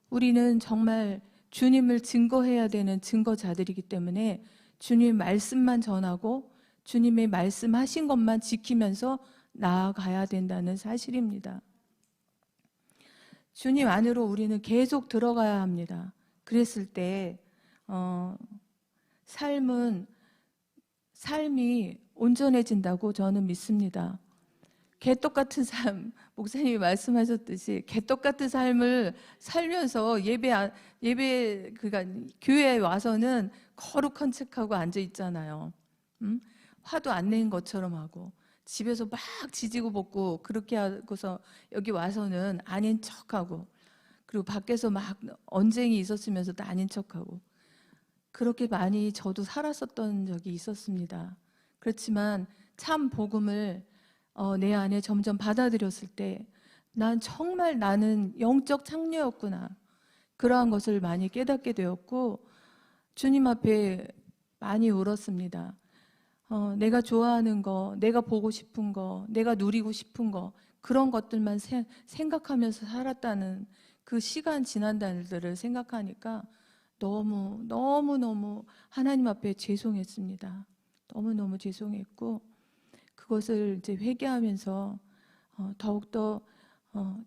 우리는 정말 주님을 증거해야 되는 증거자들이기 때문에 주님 말씀만 전하고 주님의 말씀하신 것만 지키면서 나아가야 된다는 사실입니다. 주님 안으로 우리는 계속 들어가야 합니다. 그랬을 때 삶이 온전해진다고 저는 믿습니다. 개떡 같은 삶, 목사님이 말씀하셨듯이 개떡 같은 삶을 살면서 그러니까 교회에 와서는 거룩한 척하고 앉아 있잖아요. 화도 안 낸 것처럼 하고 집에서 막 지지고 볶고 그렇게 하고서 여기 와서는 아닌 척하고 그리고 밖에서 막 언쟁이 있었으면서도 아닌 척하고 그렇게 많이 저도 살았었던 적이 있었습니다. 그렇지만 참 복음을 내 안에 점점 받아들였을 때 난 정말 나는 영적 창녀였구나. 그러한 것을 많이 깨닫게 되었고 주님 앞에 많이 울었습니다. 내가 좋아하는 거, 내가 보고 싶은 거, 내가 누리고 싶은 거 그런 것들만 생각하면서 살았다는 그 시간 지난 날들을 생각하니까 너무 하나님 앞에 죄송했습니다. 너무 죄송했고 그것을 이제 회개하면서 더욱더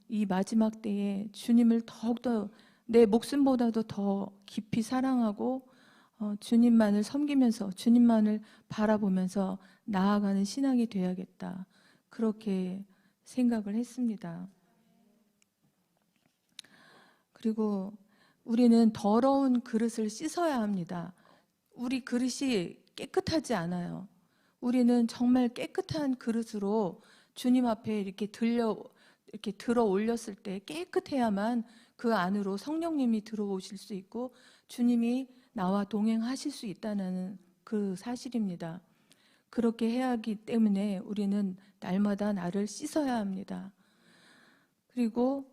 이 마지막 때에 주님을 더욱더 내 목숨보다도 더 깊이 사랑하고 주님만을 섬기면서 주님만을 바라보면서 나아가는 신앙이 되어야겠다. 그렇게 생각을 했습니다. 그리고 우리는 더러운 그릇을 씻어야 합니다. 우리 그릇이 깨끗하지 않아요. 우리는 정말 깨끗한 그릇으로 주님 앞에 이렇게 들어 올렸을 때 깨끗해야만 그 안으로 성령님이 들어오실 수 있고 주님이 나와 동행하실 수 있다는 그 사실입니다. 그렇게 해야 하기 때문에 우리는 날마다 나를 씻어야 합니다. 그리고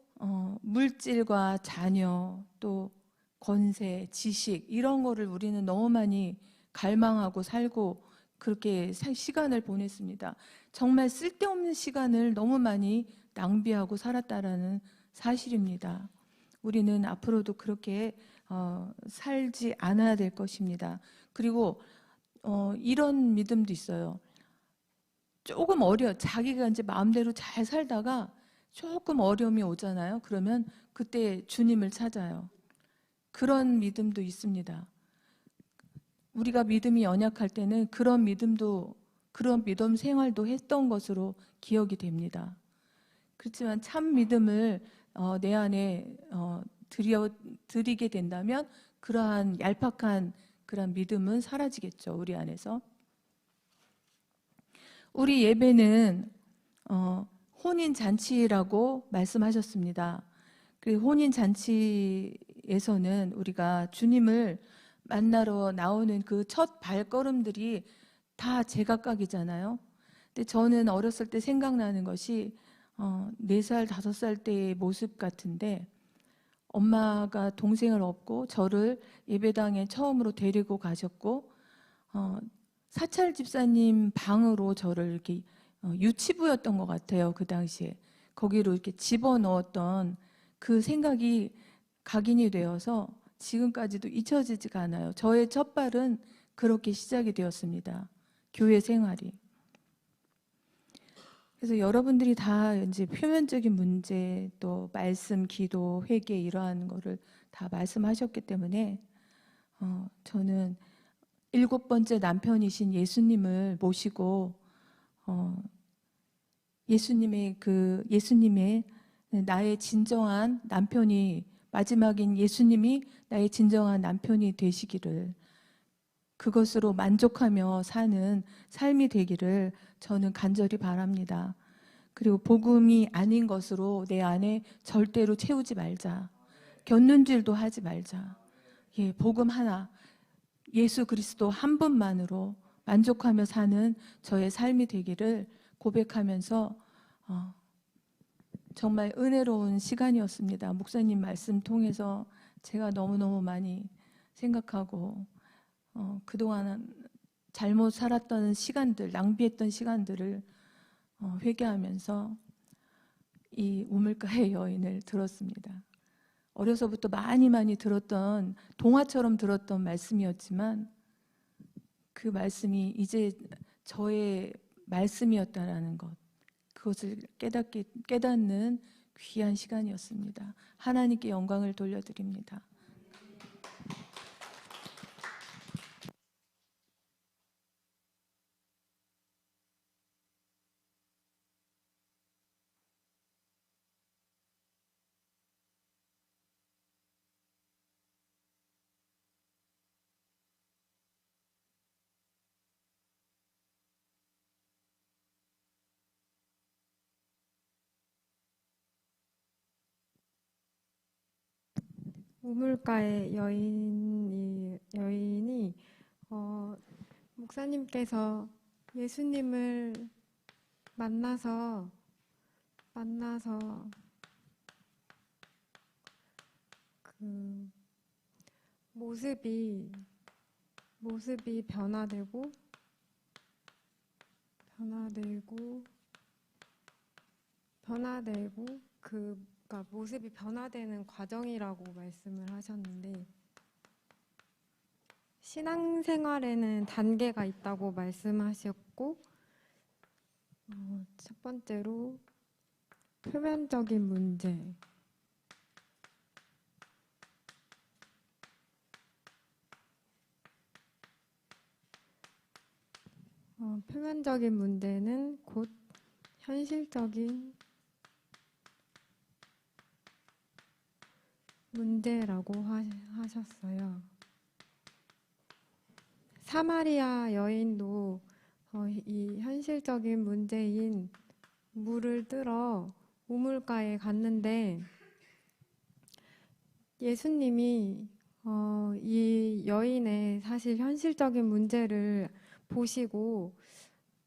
물질과 자녀 또 권세, 지식 이런 거를 우리는 너무 많이 갈망하고 살고 그렇게 시간을 보냈습니다. 정말 쓸데없는 시간을 너무 많이 낭비하고 살았다라는 사실입니다. 우리는 앞으로도 그렇게 살지 않아야 될 것입니다. 그리고 이런 믿음도 있어요. 조금 자기가 이제 마음대로 잘 살다가 조금 어려움이 오잖아요. 그러면 그때 주님을 찾아요. 그런 믿음도 있습니다. 우리가 믿음이 연약할 때는 그런 믿음 생활도 했던 것으로 기억이 됩니다. 그렇지만 참 믿음을 내 안에 드리게 된다면 그러한 얄팍한 그런 믿음은 사라지겠죠. 우리 안에서. 우리 예배는 혼인 잔치라고 말씀하셨습니다. 그 혼인 잔치에서는 우리가 주님을 만나러 나오는 그 첫 발걸음들이 다 제각각이잖아요. 근데 저는 어렸을 때 생각나는 것이 4살, 5살 때의 모습 같은데, 엄마가 동생을 업고 저를 예배당에 처음으로 데리고 가셨고, 사찰 집사님 방으로 저를 이렇게 유치부였던 것 같아요. 그 당시에 거기로 이렇게 집어넣었던 그 생각이 각인이 되어서 지금까지도 잊혀지지가 않아요. 저의 첫 발은 그렇게 시작이 되었습니다. 교회 생활이. 그래서 여러분들이 다 이제 표면적인 문제, 또 말씀, 기도, 회개 이러한 거를 다 말씀하셨기 때문에 저는 7번째 남편이신 예수님을 모시고 예수님의 나의 진정한 남편이, 마지막인 예수님이 나의 진정한 남편이 되시기를, 그것으로 만족하며 사는 삶이 되기를 저는 간절히 바랍니다. 그리고 복음이 아닌 것으로 내 안에 절대로 채우지 말자. 곁눈질도 하지 말자. 예, 복음 하나, 예수 그리스도 한 분만으로 만족하며 사는 저의 삶이 되기를 고백하면서 정말 은혜로운 시간이었습니다. 목사님 말씀 통해서 제가 너무너무 많이 생각하고 그동안 잘못 살았던 시간들, 낭비했던 시간들을 회개하면서 이 우물가의 여인을 들었습니다. 어려서부터 많이 들었던, 동화처럼 들었던 말씀이었지만 그 말씀이 이제 저의 말씀이었다라는 것, 그것을 깨닫는 귀한 시간이었습니다. 하나님께 영광을 돌려드립니다. 우물가의 여인이 목사님께서 예수님을 만나서 그 모습이 변화되고 그러니까 모습이 변화되는 과정이라고 말씀을 하셨는데, 신앙생활에는 단계가 있다고 말씀하셨고, 첫 번째로 표면적인 문제, 표면적인 문제는 곧 현실적인 문제라고 하셨어요. 사마리아 여인도 이 현실적인 문제인 물을 뜨러 우물가에 갔는데, 예수님이 이 여인의 사실 현실적인 문제를 보시고,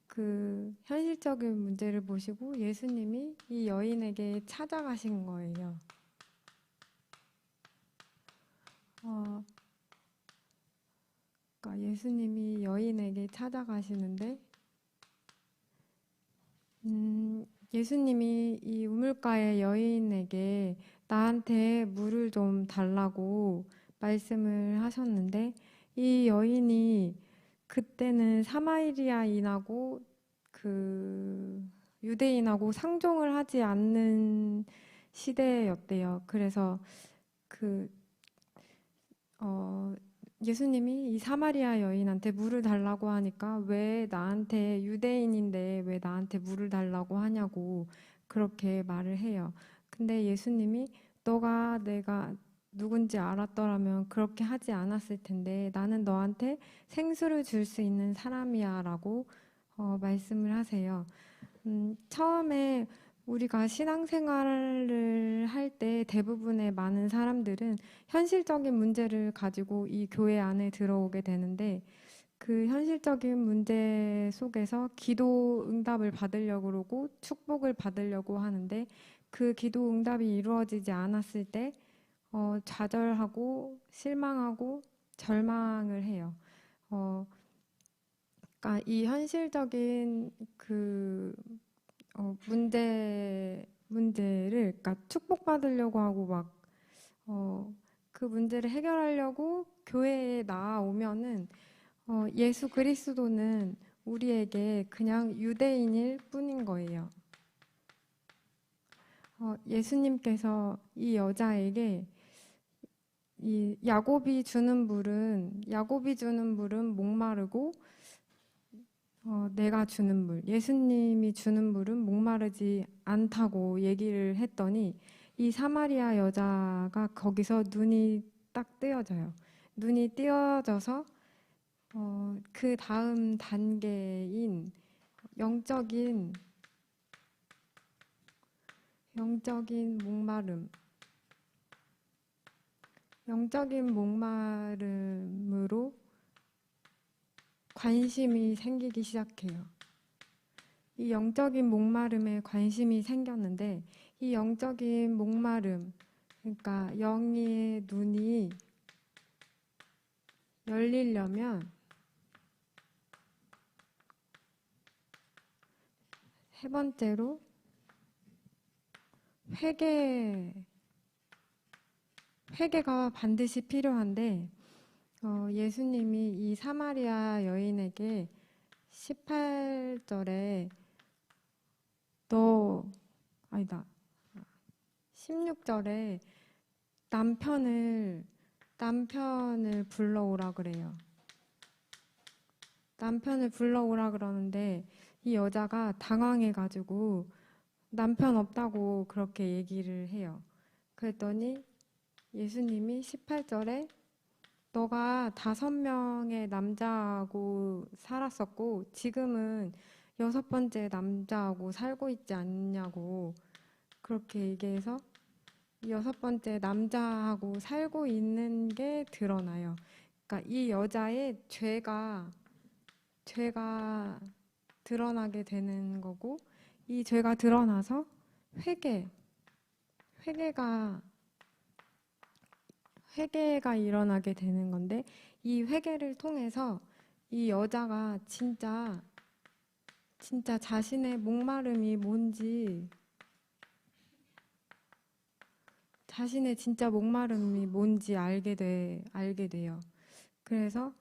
그 현실적인 문제를 보시고 예수님이 이 여인에게 찾아가신 거예요. 그러니까 예수님이 여인에게 찾아가시는데, 예수님이 이 우물가의 여인에게 나한테 물을 좀 달라고 말씀을 하셨는데 이 여인이 그때는 사마리아인하고 그 유대인하고 상종을 하지 않는 시대였대요. 그래서 그 예수님이 이 사마리아 여인한테 물을 달라고 하니까 왜 나한테 유대인인데 왜 나한테 물을 달라고 하냐고 그렇게 말을 해요. 근데 예수님이 너가 내가 누군지 알았더라면 그렇게 하지 않았을 텐데 나는 너한테 생수를 줄 수 있는 사람이야라고 말씀을 하세요. 처음에 우리가 신앙생활을 할 때 대부분의 많은 사람들은 현실적인 문제를 가지고 이 교회 안에 들어오게 되는데 그 현실적인 문제 속에서 기도 응답을 받으려고 그러고 축복을 받으려고 하는데 그 기도 응답이 이루어지지 않았을 때 좌절하고 실망하고 절망을 해요. 그러니까 이 현실적인 그 문제를 그러니까 축복받으려고 하고 막 그 문제를 해결하려고 교회에 나오면은 예수 그리스도는 우리에게 그냥 유대인일 뿐인 거예요. 예수님께서 이 여자에게 이 야곱이 주는 물은 목마르고 내가 주는 물, 예수님이 주는 물은 목마르지 않다고 얘기를 했더니 이 사마리아 여자가 거기서 눈이 딱 뜨여져요. 눈이 뜨여져서 그 다음 단계인 영적인 목마름으로 관심이 생기기 시작해요. 이 영적인 목마름에 관심이 생겼는데 이 영적인 목마름, 그러니까 영의 눈이 열리려면 세 번째로 회개가 반드시 필요한데 예수님이 이 사마리아 여인에게 18절에 16절에 남편을 불러오라 그래요. 남편을 불러오라 그러는데 이 여자가 당황해가지고 남편 없다고 그렇게 얘기를 해요. 그랬더니 예수님이 18절에 너가 5명의 남자하고 살았었고 지금은 6번째 남자하고 살고 있지 않냐고 그렇게 얘기해서 6번째 남자하고 살고 있는 게 드러나요. 그러니까 이 여자의 죄가 드러나게 되는 거고 이 죄가 드러나서 회개가 일어나게 되는 건데 이 회개를 통해서 이 여자가 진짜 자신의 목마름이 뭔지 알게 돼요. 그래서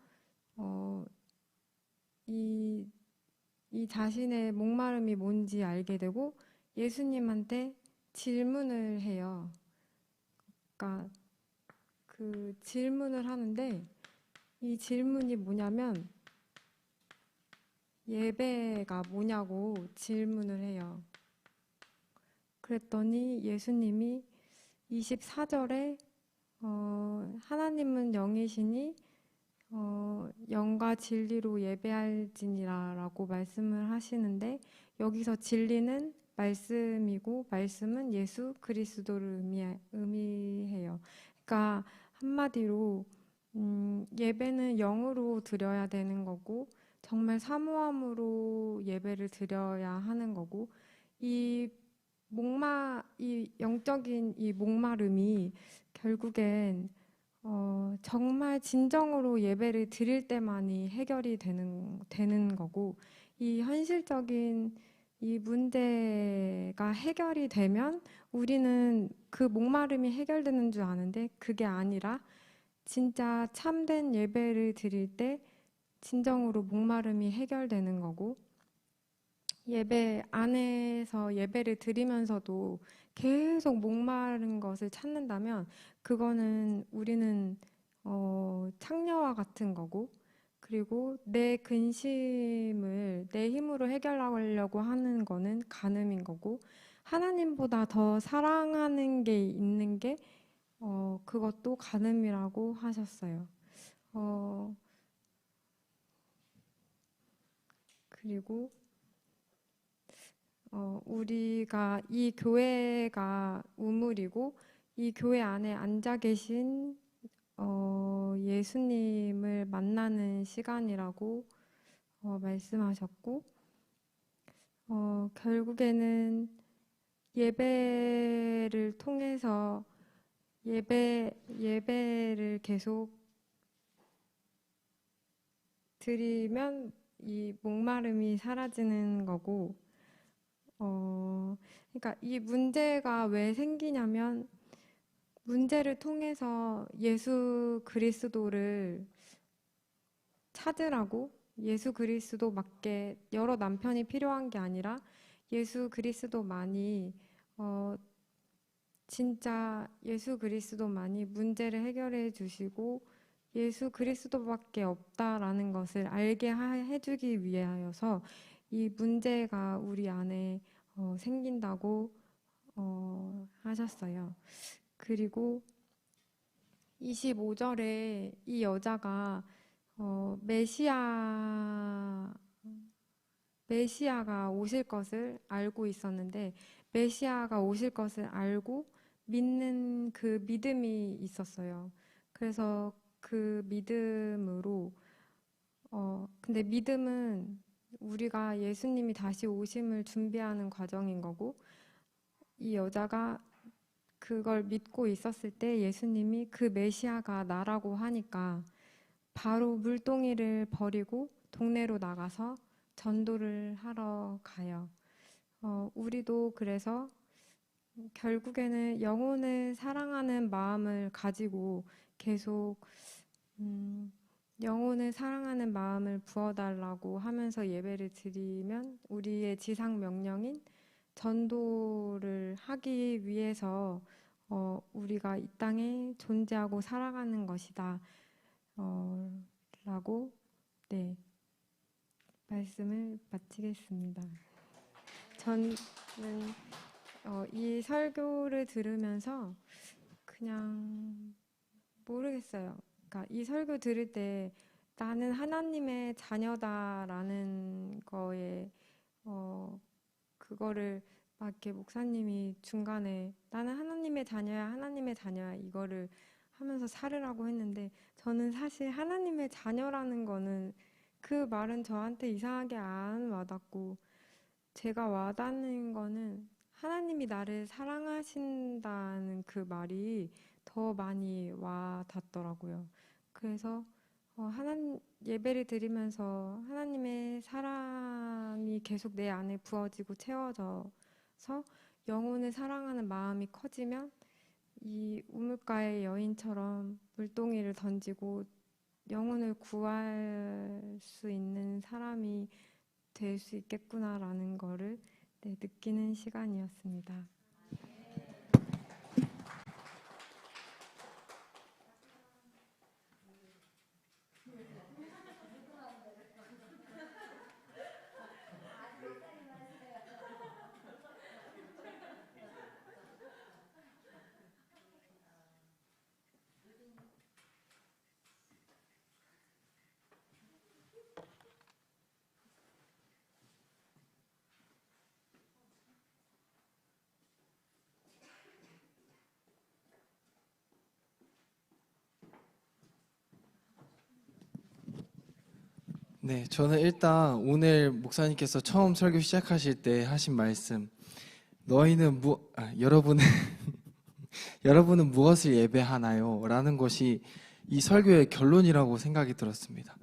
이 자신의 목마름이 뭔지 알게 되고 예수님한테 질문을 해요. 그러니까 그 질문을 하는데 이 질문이 뭐냐면 예배가 뭐냐고 질문을 해요. 그랬더니 예수님이 24절에 하나님은 영이시니 영과 진리로 예배할지니라 라고 말씀을 하시는데 여기서 진리는 말씀이고 말씀은 예수 그리스도를 의미해요. 그러니까 한마디로 예배는 영으로 드려야 되는 거고 정말 사모함으로 예배를 드려야 하는 거고 이 영적인 이 목마름이 결국엔 정말 진정으로 예배를 드릴 때만이 해결이 되는 거고 이 현실적인 이 문제가 해결이 되면 우리는 그 목마름이 해결되는 줄 아는데 그게 아니라 진짜 참된 예배를 드릴 때 진정으로 목마름이 해결되는 거고, 예배 안에서 예배를 드리면서도 계속 목마른 것을 찾는다면 그거는 우리는 창녀와 같은 거고, 그리고 내 근심을 내 힘으로 해결하려고 하는 거는 간음인 거고, 하나님보다 더 사랑하는 게 있는 게 그것도 간음이라고 하셨어요. 그리고 우리가 이 교회가 우물이고 이 교회 안에 앉아 계신 예수님을 만나는 시간이라고 말씀하셨고, 결국에는 예배를 통해서 예배를 계속 드리면 이 목마름이 사라지는 거고, 그러니까 이 문제가 왜 생기냐면 문제를 통해서 예수 그리스도를 찾으라고, 예수 그리스도밖에 여러 남편이 필요한 게 아니라 예수 그리스도만이 진짜 예수 그리스도만이 문제를 해결해 주시고 예수 그리스도밖에 없다라는 것을 알게 해주기 위하여서 이 문제가 우리 안에 생긴다고 하셨어요. 그리고 25절에 이 여자가 메시아가 오실 것을 알고 있었는데, 메시아가 오실 것을 알고 믿는 그 믿음이 있었어요. 그래서 그 믿음으로 근데 믿음은 우리가 예수님이 다시 오심을 준비하는 과정인 거고, 이 여자가 그걸 믿고 있었을 때 예수님이 그 메시아가 나라고 하니까 바로 물동이를 버리고 동네로 나가서 전도를 하러 가요. 우리도 그래서 결국에는 영혼을 사랑하는 마음을 가지고 계속 영혼을 사랑하는 마음을 부어달라고 하면서 예배를 드리면 우리의 지상 명령인 전도를 하기 위해서 우리가 이 땅에 존재하고 살아가는 것이다 라고 말씀을 마치겠습니다. 저는 이 설교를 들으면서 그냥 모르겠어요. 그러니까 이 설교 들을 때 나는 하나님의 자녀다라는 거에 그거를 막 이렇게 목사님이 중간에 나는 하나님의 자녀야 이거를 하면서 살으라고 했는데, 저는 사실 하나님의 자녀라는 거는 그 말은 저한테 이상하게 안 와닿고, 제가 와닿는 거는 하나님이 나를 사랑하신다는 그 말이 더 많이 와닿더라고요. 그래서 하나님 예배를 드리면서 하나님의 사랑이 계속 내 안에 부어지고 채워져서 영혼을 사랑하는 마음이 커지면 이 우물가의 여인처럼 물동이를 던지고 영혼을 구할 수 있는 사람이 될 수 있겠구나라는 거를 느끼는 시간이었습니다. 네, 저는 일단 오늘 목사님께서 처음 설교 시작하실 때 하신 말씀, 여러분은 여러분은 무엇을 예배하나요? 라는 것이 이 설교의 결론이라고 생각이 들었습니다.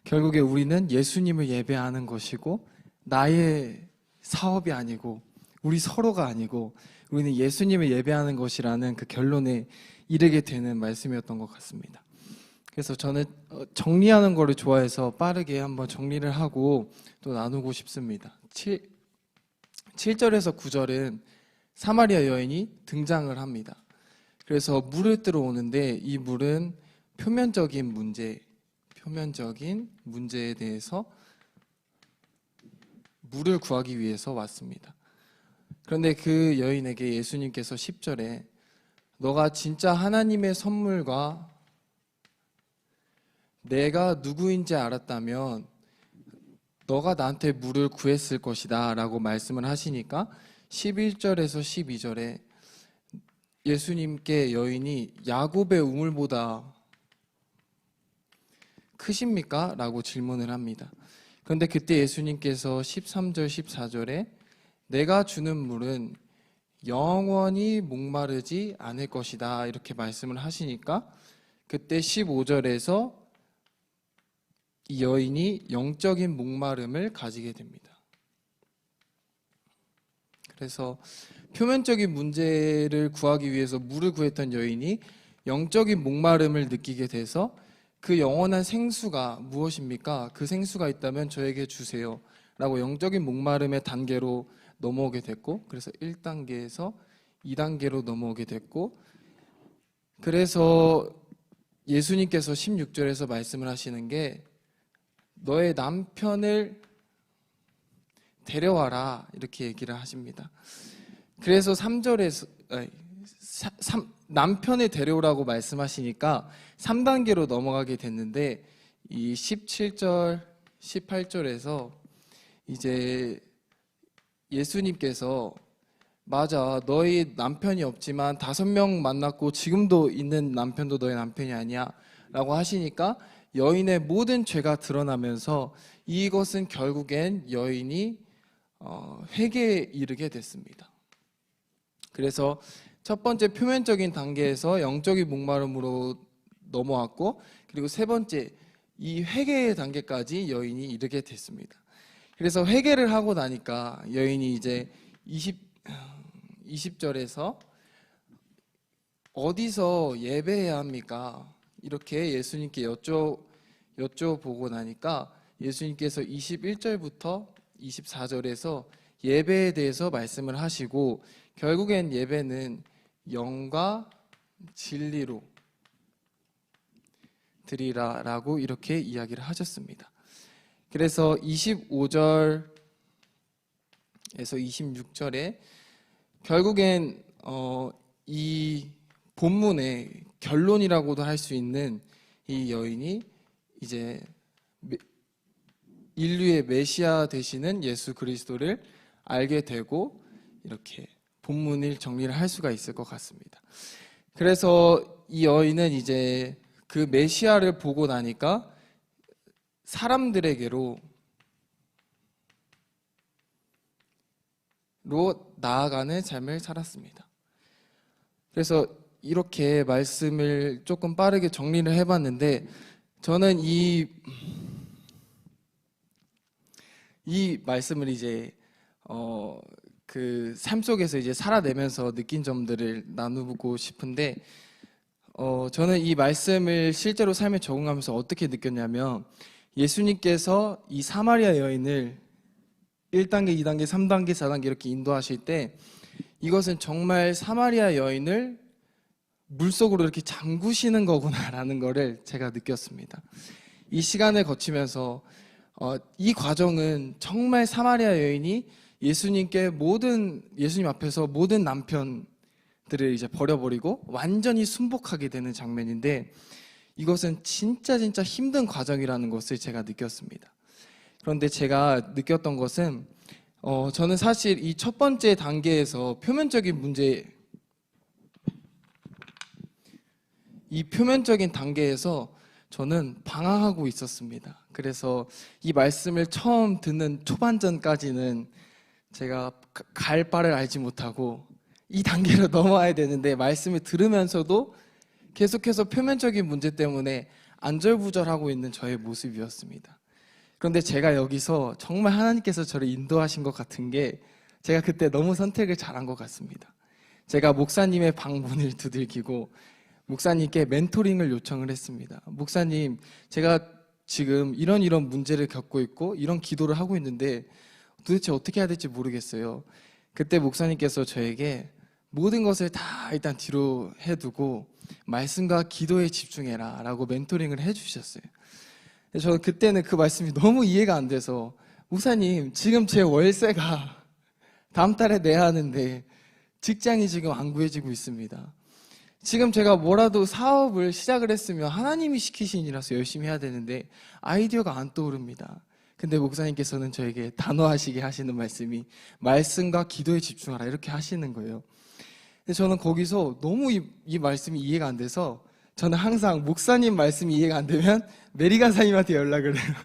결국에 우리는 예수님을 예배하는 것이고 나의 사업이 아니고 우리 서로가 아니고 우리는 예수님을 예배하는 것이라는 그 결론에 이르게 되는 말씀이었던 것 같습니다. 그래서 저는 정리하는 거를 좋아해서 빠르게 한번 정리를 하고 또 나누고 싶습니다. 7절에서 9절은 사마리아 여인이 등장을 합니다. 그래서 물을 뜨러 오는데 이 물은 표면적인 문제에 대해서 물을 구하기 위해서 왔습니다. 그런데 그 여인에게 예수님께서 10절에 너가 진짜 하나님의 선물과 내가 누구인지 알았다면 너가 나한테 물을 구했을 것이다 라고 말씀을 하시니까 11절에서 12절에 예수님께 여인이 야곱의 우물보다 크십니까? 라고 질문을 합니다. 그런데 그때 예수님께서 13절 14절에 내가 주는 물은 영원히 목마르지 않을 것이다 이렇게 말씀을 하시니까 그때 15절에서 이 여인이 영적인 목마름을 가지게 됩니다. 그래서 표면적인 문제를 구하기 위해서 물을 구했던 여인이 영적인 목마름을 느끼게 돼서 그 영원한 생수가 무엇입니까? 그 생수가 있다면 저에게 주세요 라고 영적인 목마름의 단계로 넘어오게 됐고, 그래서 1단계에서 2단계로 넘어오게 됐고, 그래서 예수님께서 16절에서 말씀을 하시는 게 너의 남편을 데려와라 이렇게 얘기를 하십니다. 그래서 3절에서 남편을 데려오라고 말씀하시니까 3단계로 넘어가게 됐는데 이 17절 18절에서 이제 예수님께서 맞아 너희 남편이 없지만 5명 만났고 지금도 있는 남편도 너희 남편이 아니야 라고 하시니까 여인의 모든 죄가 드러나면서 이것은 결국엔 여인이 회개에 이르게 됐습니다. 그래서 첫 번째 표면적인 단계에서 영적인 목마름으로 넘어왔고, 그리고 세 번째 이 회개의 단계까지 여인이 이르게 됐습니다. 그래서 회개를 하고 나니까 여인이 이제 20절에서 어디서 예배해야 합니까? 이렇게 예수님께 여쭤보고 나니까 예수님께서 21절부터 24절에서 예배에 대해서 말씀을 하시고, 결국엔 예배는 영과 진리로 드리라라고 이렇게 이야기를 하셨습니다. 그래서 25절에서 26절에 결국엔 이 본문의 결론이라고도 할 수 있는 이 여인이 이제 인류의 메시아 되시는 예수 그리스도를 알게 되고 이렇게 본문을 정리를 할 수가 있을 것 같습니다. 그래서 이 여인은 이제 그 메시아를 보고 나니까 사람들에게로 나아가는 삶을 살았습니다. 그래서 이렇게 말씀을 조금 빠르게 정리를 해봤는데, 저는 이 말씀을 이제 그 삶 속에서 이제 살아내면서 느낀 점들을 나누고 싶은데, 저는 이 말씀을 실제로 삶에 적응하면서 어떻게 느꼈냐면, 예수님께서 이 사마리아 여인을 1단계, 2단계, 3단계, 4단계 이렇게 인도하실 때 이것은 정말 사마리아 여인을 물속으로 이렇게 잠그시는 거구나라는 거를 제가 느꼈습니다. 이 시간을 거치면서 이 과정은 정말 사마리아 여인이 예수님 앞에서 모든 남편들을 이제 버려버리고 완전히 순복하게 되는 장면인데, 이것은 진짜 힘든 과정이라는 것을 제가 느꼈습니다. 그런데 제가 느꼈던 것은 저는 사실 이 첫 번째 단계에서 표면적인 단계에서 저는 방황하고 있었습니다. 그래서 이 말씀을 처음 듣는 초반전까지는 제가 갈 바를 알지 못하고 이 단계로 넘어와야 되는데, 말씀을 들으면서도 계속해서 표면적인 문제 때문에 안절부절하고 있는 저의 모습이었습니다. 그런데 제가 여기서 정말 하나님께서 저를 인도하신 것 같은 게 제가 그때 너무 선택을 잘한 것 같습니다. 제가 목사님의 방문을 두들기고 목사님께 멘토링을 요청을 했습니다. 목사님, 제가 지금 이런 문제를 겪고 있고 이런 기도를 하고 있는데 도대체 어떻게 해야 될지 모르겠어요. 그때 목사님께서 저에게 모든 것을 다 일단 뒤로 해두고 말씀과 기도에 집중해라 라고 멘토링을 해주셨어요. 저는 그때는 그 말씀이 너무 이해가 안 돼서 목사님, 지금 제 월세가 다음 달에 내야 하는데 직장이 지금 안 구해지고 있습니다. 지금 제가 뭐라도 사업을 시작을 했으면 하나님이 시키신 일이라서 열심히 해야 되는데 아이디어가 안 떠오릅니다. 근데 목사님께서는 저에게 단호하시게 하시는 말씀이 말씀과 기도에 집중하라 이렇게 하시는 거예요. 근데 저는 거기서 너무 이 말씀이 이해가 안 돼서 저는 항상 목사님 말씀이 이해가 안 되면 메리 간사님한테 연락을 해요.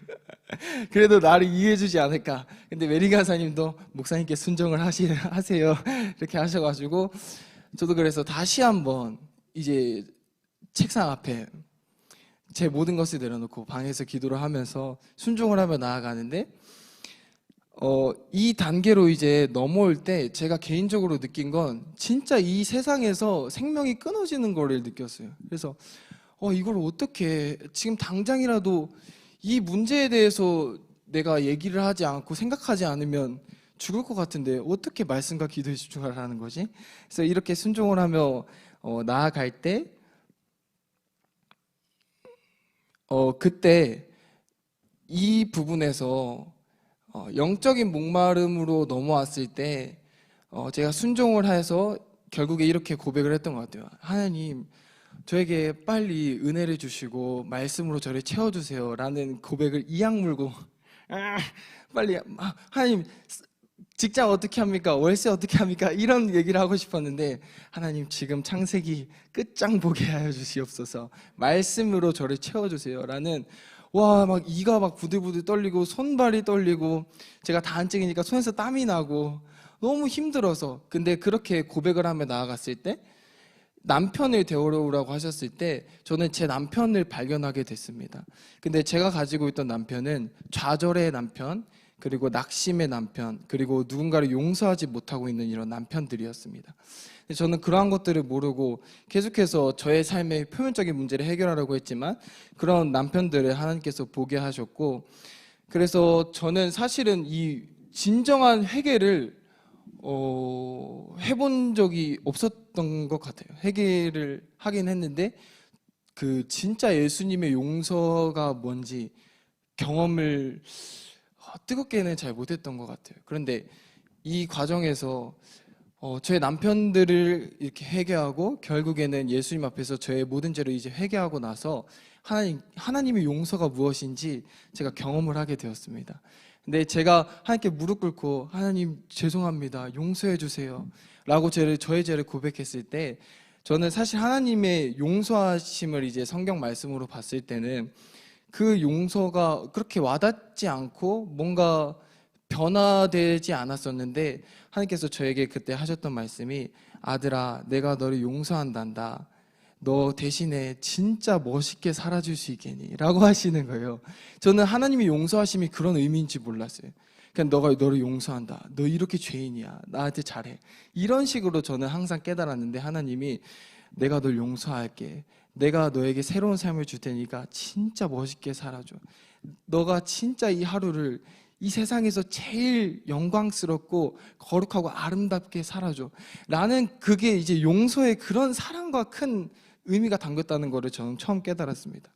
그래도 나를 이해해 주지 않을까. 근데 메리 간사님도 목사님께 순종을 하세요 이렇게 하셔가지고 저도 그래서 다시 한번 이제 책상 앞에 제 모든 것을 내려놓고 방에서 기도를 하면서 순종을 하며 나아가는데 이 단계로 이제 넘어올 때 제가 개인적으로 느낀 건 진짜 이 세상에서 생명이 끊어지는 거를 느꼈어요. 그래서 이걸 어떻게 지금 당장이라도 이 문제에 대해서 내가 얘기를 하지 않고 생각하지 않으면 죽을 것 같은데 어떻게 말씀과 기도에 집중하라는 거지? 그래서 이렇게 순종을 하며 나아갈 때 그때 이 부분에서 영적인 목마름으로 넘어왔을 때 제가 순종을 해서 결국에 이렇게 고백을 했던 것 같아요. 하나님, 저에게 빨리 은혜를 주시고 말씀으로 저를 채워주세요 라는 고백을 이악 물고 빨리 하나님 직장 어떻게 합니까? 월세 어떻게 합니까? 이런 얘기를 하고 싶었는데 하나님 지금 창세기 끝장 보게 하여 주시옵소서, 말씀으로 저를 채워주세요 라는 막 이가 막 부들부들 떨리고 손발이 떨리고 제가 다한증이니까 손에서 땀이 나고 너무 힘들어서, 근데 그렇게 고백을 하며 나아갔을 때 남편을 데려오라고 하셨을 때 저는 제 남편을 발견하게 됐습니다. 근데 제가 가지고 있던 남편은 좌절의 남편, 그리고 낙심의 남편, 그리고 누군가를 용서하지 못하고 있는 이런 남편들이었습니다. 저는 그러한 것들을 모르고 계속해서 저의 삶의 표면적인 문제를 해결하려고 했지만 그런 남편들을 하나님께서 보게 하셨고, 그래서 저는 사실은 이 진정한 회개를 해본 적이 없었던 것 같아요. 회개를 하긴 했는데 그 진짜 예수님의 용서가 뭔지 경험을 뜨겁게는 잘 못했던 것 같아요. 그런데 이 과정에서 저의 남편들을 이렇게 회개하고 결국에는 예수님 앞에서 저의 모든 죄를 이제 회개하고 나서 하나님의 용서가 무엇인지 제가 경험을 하게 되었습니다. 근데 제가 하나님께 무릎 꿇고 하나님 죄송합니다, 용서해 주세요 라고 저의 죄를 고백했을 때 저는 사실 하나님의 용서하심을 이제 성경 말씀으로 봤을 때는 그 용서가 그렇게 와닿지 않고 뭔가 변화되지 않았었는데 하나님께서 저에게 그때 하셨던 말씀이 아들아, 내가 너를 용서한단다, 너 대신에 진짜 멋있게 살아줄 수 있겠니? 라고 하시는 거예요. 저는 하나님의 용서하심이 그런 의미인지 몰랐어요. 그냥 너가 너를 용서한다, 너 이렇게 죄인이야, 나한테 잘해, 이런 식으로 저는 항상 깨달았는데 하나님이 내가 널 용서할게, 내가 너에게 새로운 삶을 줄 테니까 진짜 멋있게 살아줘, 너가 진짜 이 하루를 이 세상에서 제일 영광스럽고 거룩하고 아름답게 살아줘 라는, 그게 이제 용서의 그런 사랑과 큰 의미가 담겼다는 것을 저는 처음 깨달았습니다.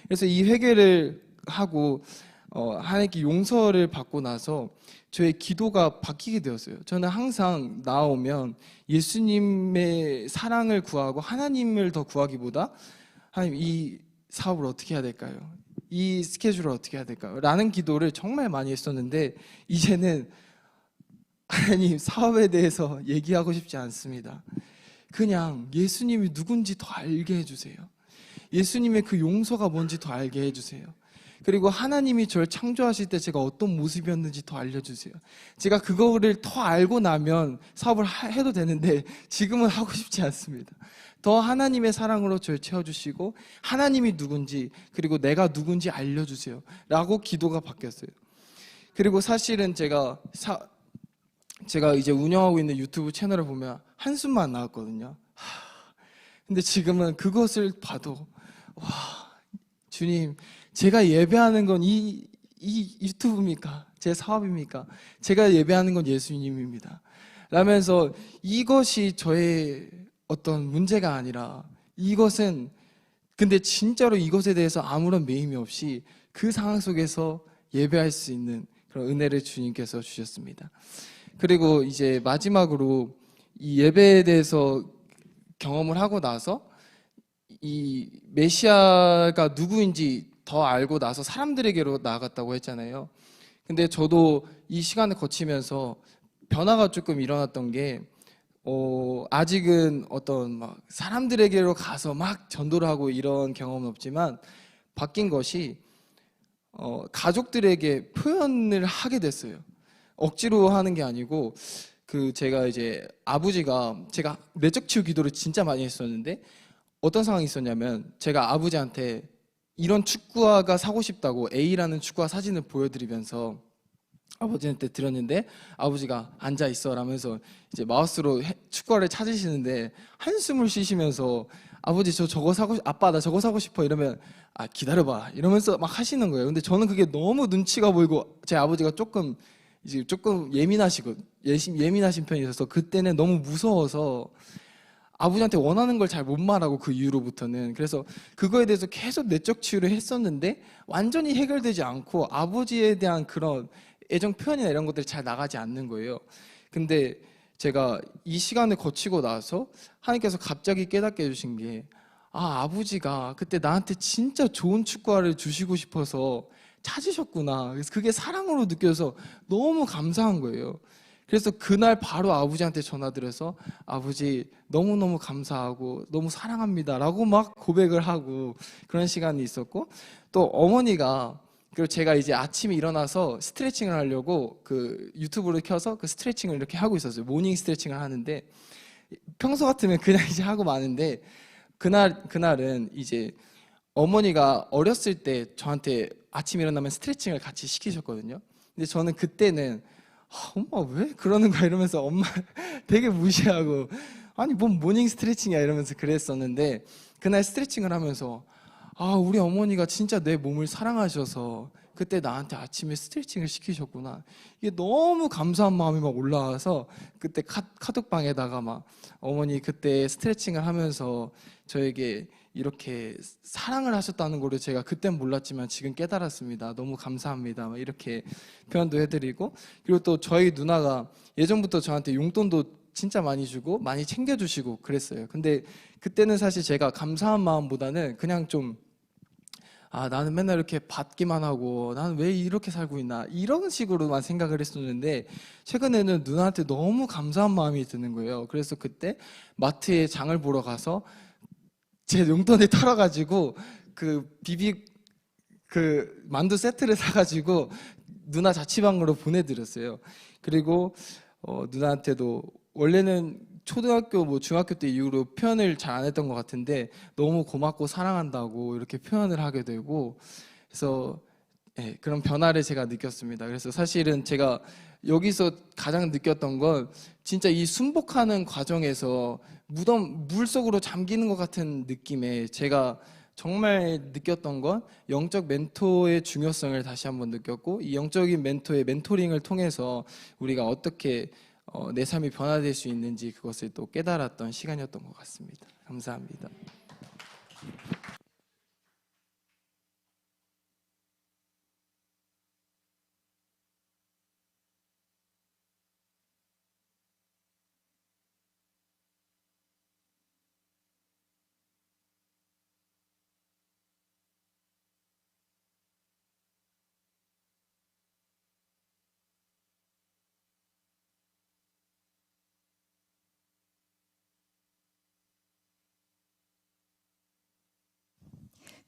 그래서 이 회개를 하고 하나님께 용서를 받고 나서 저의 기도가 바뀌게 되었어요. 저는 항상 나오면 예수님의 사랑을 구하고 하나님을 더 구하기보다 하나님 이 사업을 어떻게 해야 될까요? 이 스케줄을 어떻게 해야 될까요? 라는 기도를 정말 많이 했었는데 이제는 하나님 사업에 대해서 얘기하고 싶지 않습니다. 그냥 예수님이 누군지 더 알게 해주세요. 예수님의 그 용서가 뭔지 더 알게 해주세요. 그리고 하나님이 저를 창조하실 때 제가 어떤 모습이었는지 더 알려주세요. 제가 그거를 더 알고 나면 사업을 해도 되는데 지금은 하고 싶지 않습니다. 더 하나님의 사랑으로 저를 채워주시고 하나님이 누군지 그리고 내가 누군지 알려주세요 라고 기도가 바뀌었어요. 그리고 사실은 제가 이제 운영하고 있는 유튜브 채널을 보면 한숨만 나왔거든요. 근데 지금은 그것을 봐도 와, 주님, 제가 예배하는 건 이 유튜브입니까? 제 사업입니까? 제가 예배하는 건 예수님입니다. 라면서 이것이 저의 어떤 문제가 아니라 이것은 근데 진짜로 이것에 대해서 아무런 매임이 없이 그 상황 속에서 예배할 수 있는 그런 은혜를 주님께서 주셨습니다. 그리고 이제 마지막으로 이 예배에 대해서 경험을 하고 나서 이 메시아가 누구인지 더 알고 나서 사람들에게로 나아갔다고 했잖아요. 근데 저도 이 시간을 거치면서 변화가 조금 일어났던 게 아직은 어떤 막 사람들에게로 가서 막 전도를 하고 이런 경험은 없지만 바뀐 것이 가족들에게 표현을 하게 됐어요. 억지로 하는 게 아니고 제가 이제 아버지가 제가 내적 치유 기도를 진짜 많이 했었는데 어떤 상황이 있었냐면 제가 아버지한테 이런 축구화가 사고 싶다고 A라는 축구화 사진을 보여드리면서 아버지한테 드렸는데 아버지가 앉아 있어 라면서 이제 마우스로 축구화를 찾으시는데 한숨을 쉬시면서 아버지 아빠 나 저거 사고 싶어 이러면 아 기다려봐 이러면서 막 하시는 거예요. 근데 저는 그게 너무 눈치가 보이고 제 아버지가 조금 예민하신 편이셔서 그때는 너무 무서워서 아버지한테 원하는 걸 잘 못 말하고 그 이후로부터는 그래서 그거에 대해서 계속 내적 치유를 했었는데 완전히 해결되지 않고 아버지에 대한 그런 애정 표현이나 이런 것들이 잘 나가지 않는 거예요. 근데 제가 이 시간을 거치고 나서 하나님께서 갑자기 깨닫게 해주신 게 아버지가 그때 나한테 진짜 좋은 축구화를 주시고 싶어서 찾으셨구나. 그래서 그게 사랑으로 느껴져서 너무 감사한 거예요. 그래서 그날 바로 아버지한테 전화드려서 아버지 너무너무 감사하고 너무 사랑합니다 라고 막 고백을 하고 그런 시간이 있었고 또 어머니가 그리고 제가 이제 아침에 일어나서 스트레칭을 하려고 그 유튜브를 켜서 그 스트레칭을 이렇게 하고 있었어요. 모닝 스트레칭을 하는데 평소 같으면 그냥 이제 하고 마는데 그날은 이제 어머니가 어렸을 때 저한테 아침에 일어나면 스트레칭을 같이 시키셨거든요. 근데 저는 그때는 엄마 왜 그러는 거야 이러면서 엄마 되게 무시하고 아니 뭔 모닝 스트레칭이야 이러면서 그랬었는데 그날 스트레칭을 하면서 우리 어머니가 진짜 내 몸을 사랑하셔서 그때 나한테 아침에 스트레칭을 시키셨구나. 이게 너무 감사한 마음이 막 올라와서 그때 카톡방에다가 막 어머니 그때 스트레칭을 하면서 저에게 이렇게 사랑을 하셨다는 거를 제가 그땐 몰랐지만 지금 깨달았습니다. 너무 감사합니다. 막 이렇게 표현도 해드리고 그리고 또 저희 누나가 예전부터 저한테 용돈도 진짜 많이 주고 많이 챙겨주시고 그랬어요. 근데 그때는 사실 제가 감사한 마음보다는 그냥 좀 나는 맨날 이렇게 받기만 하고 나는 왜 이렇게 살고 있나 이런 식으로만 생각을 했었는데 최근에는 누나한테 너무 감사한 마음이 드는 거예요. 그래서 그때 마트에 장을 보러 가서 제 용돈을 털어가지고 그 만두 세트를 사가지고 누나 자취방으로 보내드렸어요. 그리고 누나한테도 원래는 초등학교 중학교 때 이후로 표현을 잘 안 했던 것 같은데 너무 고맙고 사랑한다고 이렇게 표현을 하게 되고 그래서 그런 변화를 제가 느꼈습니다. 그래서 사실은 제가 여기서 가장 느꼈던 건 진짜 이 순복하는 과정에서 물 속으로 잠기는 것 같은 느낌에 제가 정말 느꼈던 건 영적 멘토의 중요성을 다시 한번 느꼈고 이 영적인 멘토의 멘토링을 통해서 우리가 어떻게 내 삶이 변화될 수 있는지 그것을 또 깨달았던 시간이었던 것 같습니다. 감사합니다.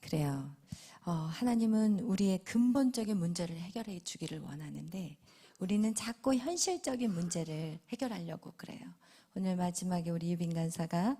그래요. 하나님은 우리의 근본적인 문제를 해결해 주기를 원하는데 우리는 자꾸 현실적인 문제를 해결하려고 그래요. 오늘 마지막에 우리 유빈 간사가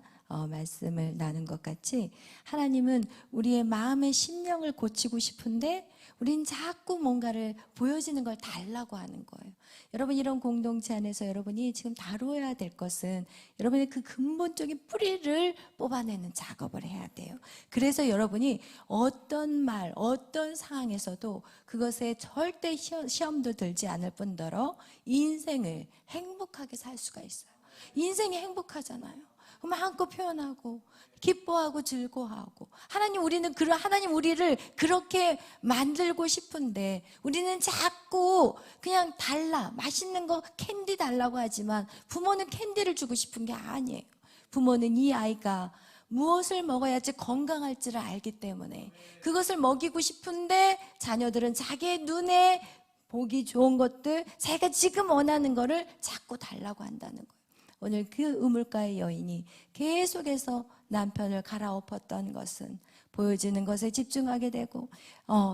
말씀을 나눈 것 같이 하나님은 우리의 마음의 심령을 고치고 싶은데 우린 자꾸 뭔가를 보여지는 걸 달라고 하는 거예요. 여러분, 이런 공동체 안에서 여러분이 지금 다루어야 될 것은 여러분의 그 근본적인 뿌리를 뽑아내는 작업을 해야 돼요. 그래서 여러분이 어떤 말, 어떤 상황에서도 그것에 절대 시험도 들지 않을 뿐더러 인생을 행복하게 살 수가 있어요. 인생이 행복하잖아요. 마음껏 표현하고 기뻐하고 즐거워하고 하나님 우리를 그렇게 만들고 싶은데 우리는 자꾸 그냥 달라 맛있는 거 캔디 달라고 하지만 부모는 캔디를 주고 싶은 게 아니에요. 부모는 이 아이가 무엇을 먹어야지 건강할지를 알기 때문에 그것을 먹이고 싶은데 자녀들은 자기의 눈에 보기 좋은 것들 자기가 지금 원하는 거를 자꾸 달라고 한다는 거예요. 오늘 그 우물가의 여인이 계속해서 남편을 갈아엎었던 것은 보여지는 것에 집중하게 되고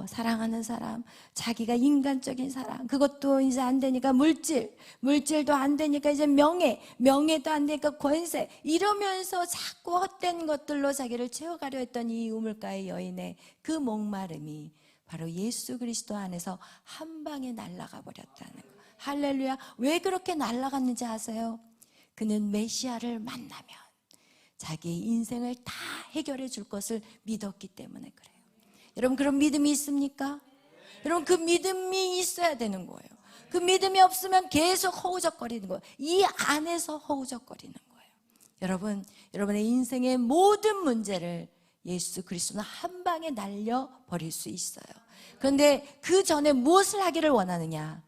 사랑하는 사람, 자기가 인간적인 사랑, 그것도 이제 안 되니까 물질도 안 되니까 이제 명예도 안 되니까 권세, 이러면서 자꾸 헛된 것들로 자기를 채워가려 했던 이 우물가의 여인의 그 목마름이 바로 예수 그리스도 안에서 한 방에 날아가 버렸다는 거예요. 할렐루야. 왜 그렇게 날아갔는지 아세요? 그는 메시아를 만나면 자기의 인생을 다 해결해 줄 것을 믿었기 때문에 그래요. 여러분, 그런 믿음이 있습니까? 여러분, 그 믿음이 있어야 되는 거예요. 그 믿음이 없으면 계속 허우적거리는 거예요. 이 안에서 허우적거리는 거예요. 여러분, 여러분의 인생의 모든 문제를 예수 그리스도는 한 방에 날려버릴 수 있어요. 그런데 그 전에 무엇을 하기를 원하느냐?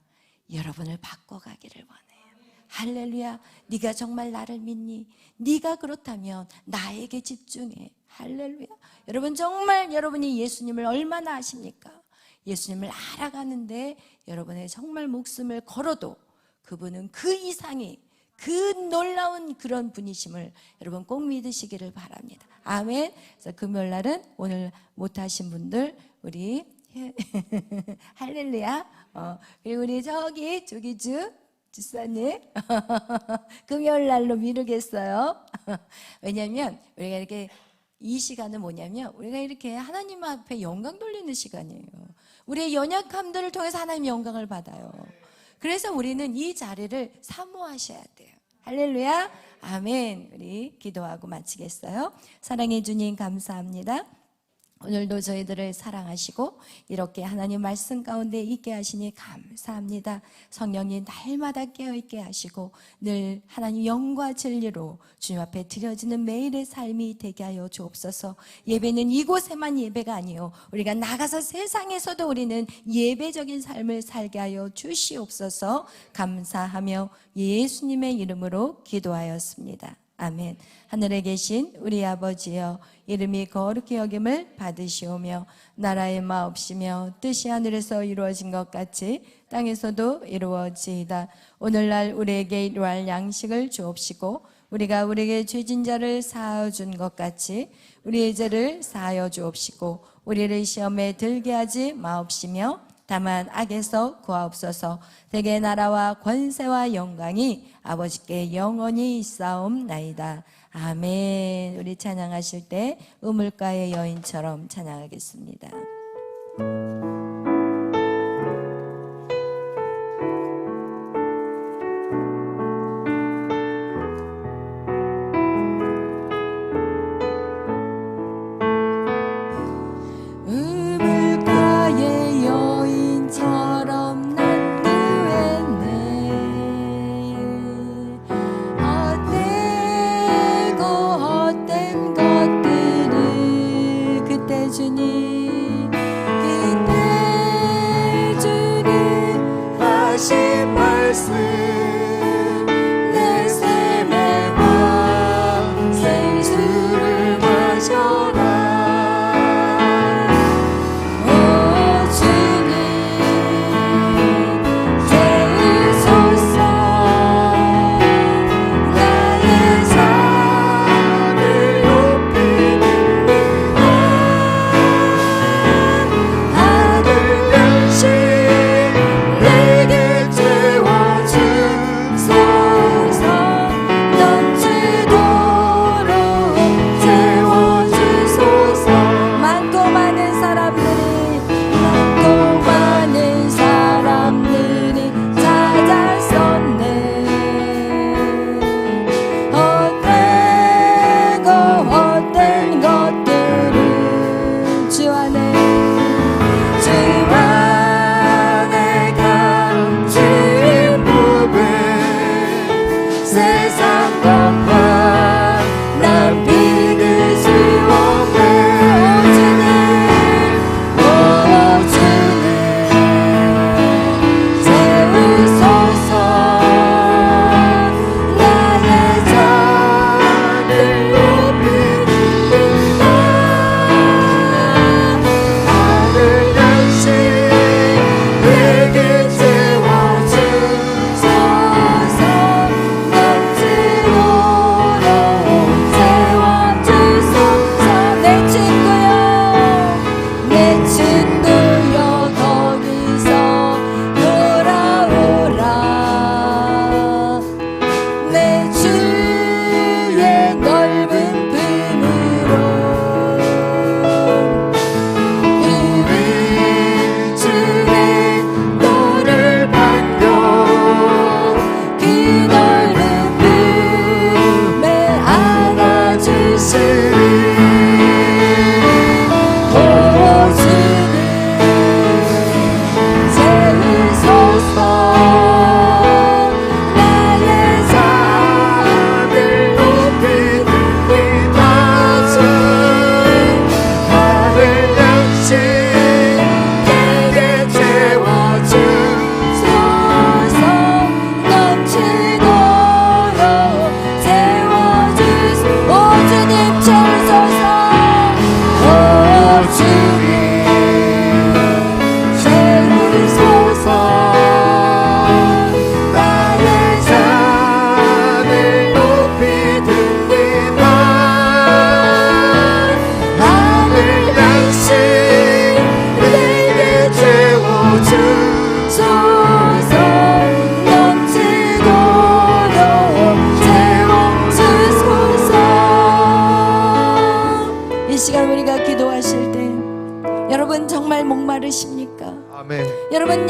여러분을 바꿔가기를 원해요. 할렐루야. 네가 정말 나를 믿니? 네가 그렇다면 나에게 집중해. 할렐루야. 여러분, 정말 여러분이 예수님을 얼마나 아십니까? 예수님을 알아가는데 여러분의 정말 목숨을 걸어도 그분은 그 이상의 그 놀라운 그런 분이심을 여러분 꼭 믿으시기를 바랍니다. 아멘. 그래서 금요일날은 오늘 못하신 분들 우리 할렐루야. 그리고 우리 저기 조기주 집사님 금요일 날로 미루겠어요. 왜냐하면 우리가 이렇게 이 시간은 뭐냐면 우리가 이렇게 하나님 앞에 영광 돌리는 시간이에요. 우리의 연약함들을 통해서 하나님 영광을 받아요. 그래서 우리는 이 자리를 사모하셔야 돼요. 할렐루야. 아멘. 우리 기도하고 마치겠어요. 사랑해 주님 감사합니다. 오늘도 저희들을 사랑하시고 이렇게 하나님 말씀 가운데 있게 하시니 감사합니다. 성령이 날마다 깨어있게 하시고 늘 하나님 영과 진리로 주님 앞에 드려지는 매일의 삶이 되게 하여 주옵소서. 예배는 이곳에만 예배가 아니요 우리가 나가서 세상에서도 우리는 예배적인 삶을 살게 하여 주시옵소서. 감사하며 예수님의 이름으로 기도하였습니다. 아멘. 하늘에 계신 우리 아버지여, 이름이 거룩히 여김을 받으시오며 나라의 마옵시며 뜻이 하늘에서 이루어진 것 같이 땅에서도 이루어지이다. 오늘날 우리에게 일용할 양식을 주옵시고 우리가 우리에게 죄진 자를 사하여 준 것 같이 우리의 죄를 사하여 주옵시고 우리를 시험에 들게 하지 마옵시며 다만 악에서 구하옵소서. 대개 나라와 권세와 영광이 아버지께 영원히 있사옵나이다. 아멘. 우리 찬양하실 때 우물가의 여인처럼 찬양하겠습니다. 우물가의 여인처럼 난 구했네. 헛되고 헛된 것들을 그때 주님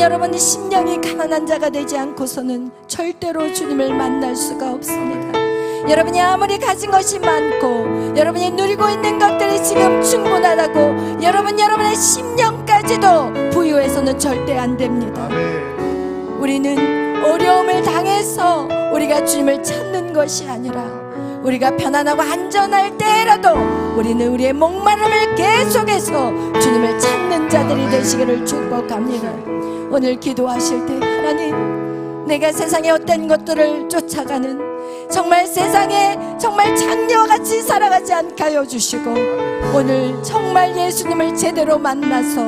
여러분의 심령이 가난한 자가 되지 않고서는 절대로 주님을 만날 수가 없습니다. 여러분이 아무리 가진 것이 많고 여러분이 누리고 있는 것들이 지금 충분하다고 여러분의 심령까지도 부유해서는 절대 안 됩니다. 우리는 어려움을 당해서 우리가 주님을 찾는 것이 아니라 우리가 편안하고 안전할 때라도 우리는 우리의 목마름을 계속해서 주님을 찾는 자들이 되시기를 축복합니다. 오늘 기도하실 때 하나님, 내가 세상의 어떤 것들을 쫓아가는 정말 세상에 정말 장녀와 같이 살아가지 않게 하여 주시고 오늘 정말 예수님을 제대로 만나서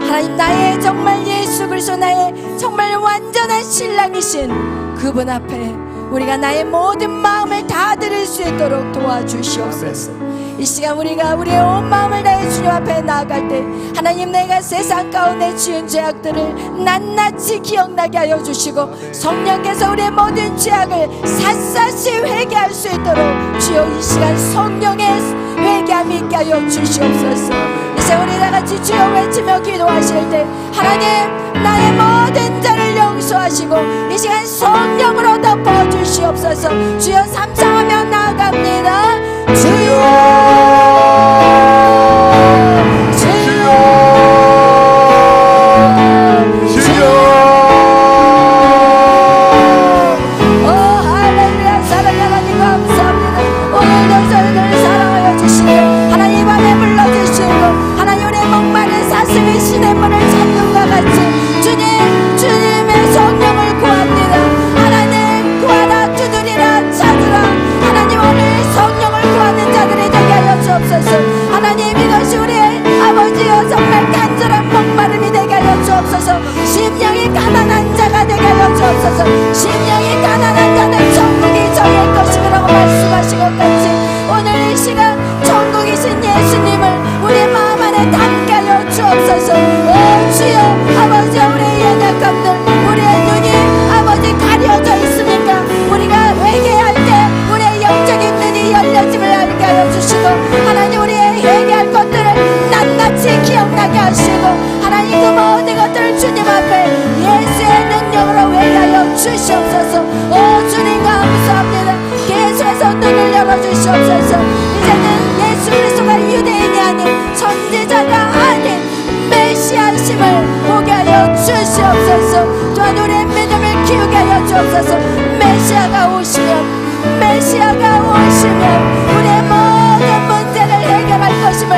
하나님, 나의 정말 예수 그리스도 나의 정말 완전한 신랑이신 그분 앞에 우리가 나의 모든 마음을 다 드릴 수 있도록 도와주시옵소서. 이 시간 우리가 우리의 온 마음을 다해 주님 앞에 나아갈 때 하나님, 내가 세상 가운데 지은 죄악들을 낱낱이 기억나게 하여 주시고 성령께서 우리의 모든 죄악을 샅샅이 회개할 수 있도록 주여 이 시간 성령의 회개함이 있게 하여 주시옵소서. 이제 우리 다같이 주여 외치며 기도하실 때 하나님, 나의 모든 죄를 용서하시고 이 시간 성령으로 덮어주시옵소서. 주여 삼상하며 나아갑니다. 주여 하나님, 이것이 우리의 아버지여 정말 간절한 목마름이 되게 하여 주옵소서. 심령이 가난한 자가 되게 하여 주옵소서. 심령이 가난한 자는 천국이 저희의 것이라고 말씀하신 것 같이 오늘 이 시간 천국이신 예수님을 우리 마음 안에 담게 하여 주옵소서. 오 주여 아버지, 우리의 연약함들, 우리의 눈이 아버지 가려져 있으니까 우리가 회개할 때 우리의 영적인 눈이 열려짐을 알게 하여 주시고 하나님, 우리의 회개할 것들을 낱낱이 기억나게 하시고 하나님, 그 모든 것들을 주님 앞에 예수의 능력으로 회개하여 주시옵소서. 오 주님 감사합니다. 계속해서 눈을 열어주시옵소서. 이제는 예수 그리스도가 유대인이 아닌 선지자가 아닌 메시아심을 보게 하여 주시옵소서. 또한 우리의 믿음을 키우게 하여 주옵소서. 메시아가 오시면 우리의 모든 문제를 해결할 것임을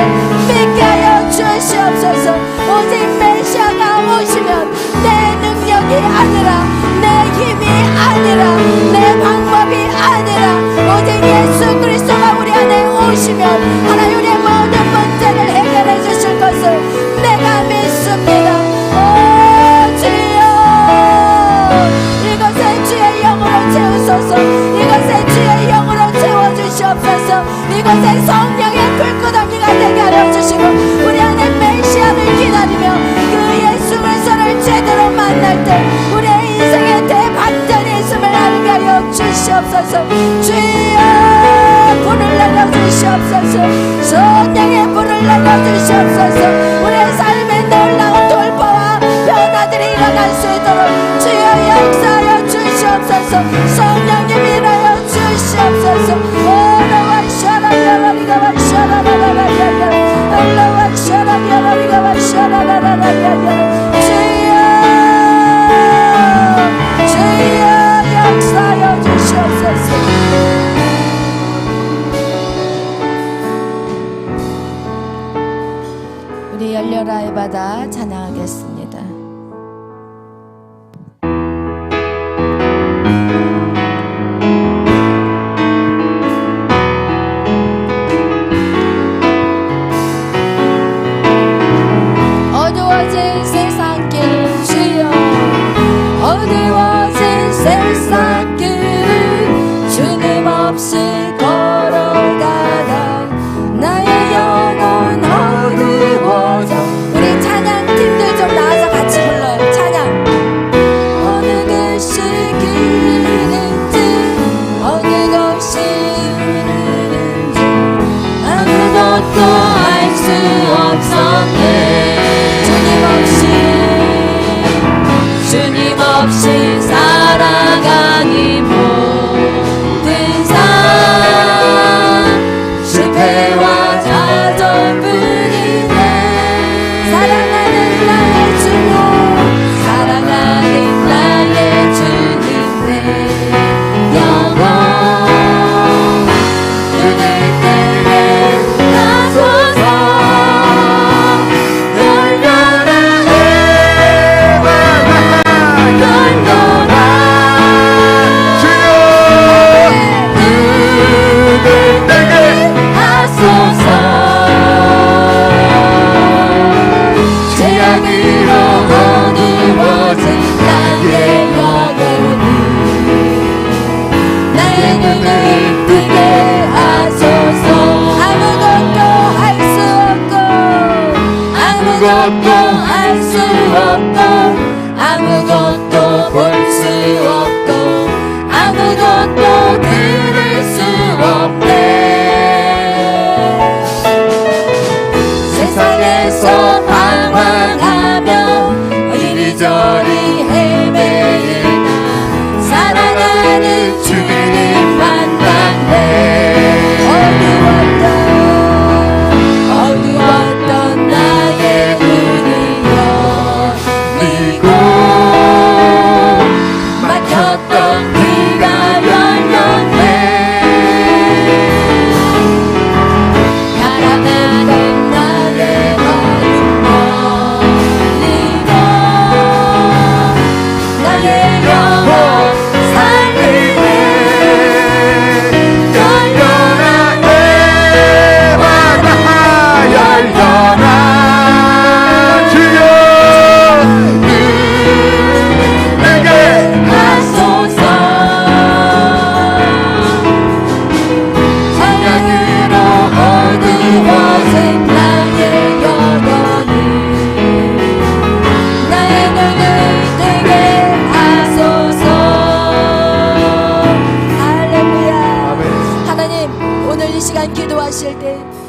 믿게 하여 주시옵소서. 오직 메시아가 오시면 내 능력이 아니라 내 힘이 아니라 내 방법이 아니라 오직 예수 그리스도가 우리 안에 오시면 하나님, 우리의 모든 문제를 해결해 주실 것을 내가 믿습니다. 오 주여, 이것에 주의 영으로 채우소서. 이것에 주의 영으로 채워주시옵소서. 이것에 성령의 불구덩이가 되게 하여 주시고 우리 안에 메시아를 기다리며 그 예수 그리스도를 제대로 만날 때 우리의 인생의 대반전이 있음을 알게 하여 주시옵소서. 주여 불을 내려주시옵소서. 성령의 불을 내려주시옵소서. 우리의 삶에 놀라운 돌파와 변화들이 일어날 수 있도록 주여 역사하여 주시옵소서. 성령님 일하여 주시옵소서. 오라와 샤라라라리가 와 샤라라라라리가 올라와 샤라라라리가 와 샤라라라라리가 주여 역사하여 주시옵소서. 우리 열려라의 바다 찬양하겠습니다. 어두워진 세상 없이 살아가니 모든 삶 실패와 좌절뿐이네. 사랑하는 나의 주님, 사랑하는 나의 주님 내 영혼 눈을 뜨게 하소서. 열려라 열려라 주여 눈을 뜨게 하소서. 죄악으로 어두워진 나의 영혼이 나의 눈을 뜨게 하소서. 아무것도 할 수 없고 아무것도 할 수 없고 아무것도 볼 수 없고 아무것도 들을 수 없네. 세상에서 방황하며 이리저리 헤매일 나 사랑하는 주님 만났네. 어두웠던 나의 눈이 열리고 막혔던 귀가 열렸네. 날아가는 나의 어둠 멀리고 나의 영혼 살리네. 열려라 에바나 열려라 주여 내게 하소서. 사랑으로 어두워진 나의 영혼이 나의 눈을 뜨게 하소서. 할렐루야. 하나님, 오늘 이 시간 기도하실 때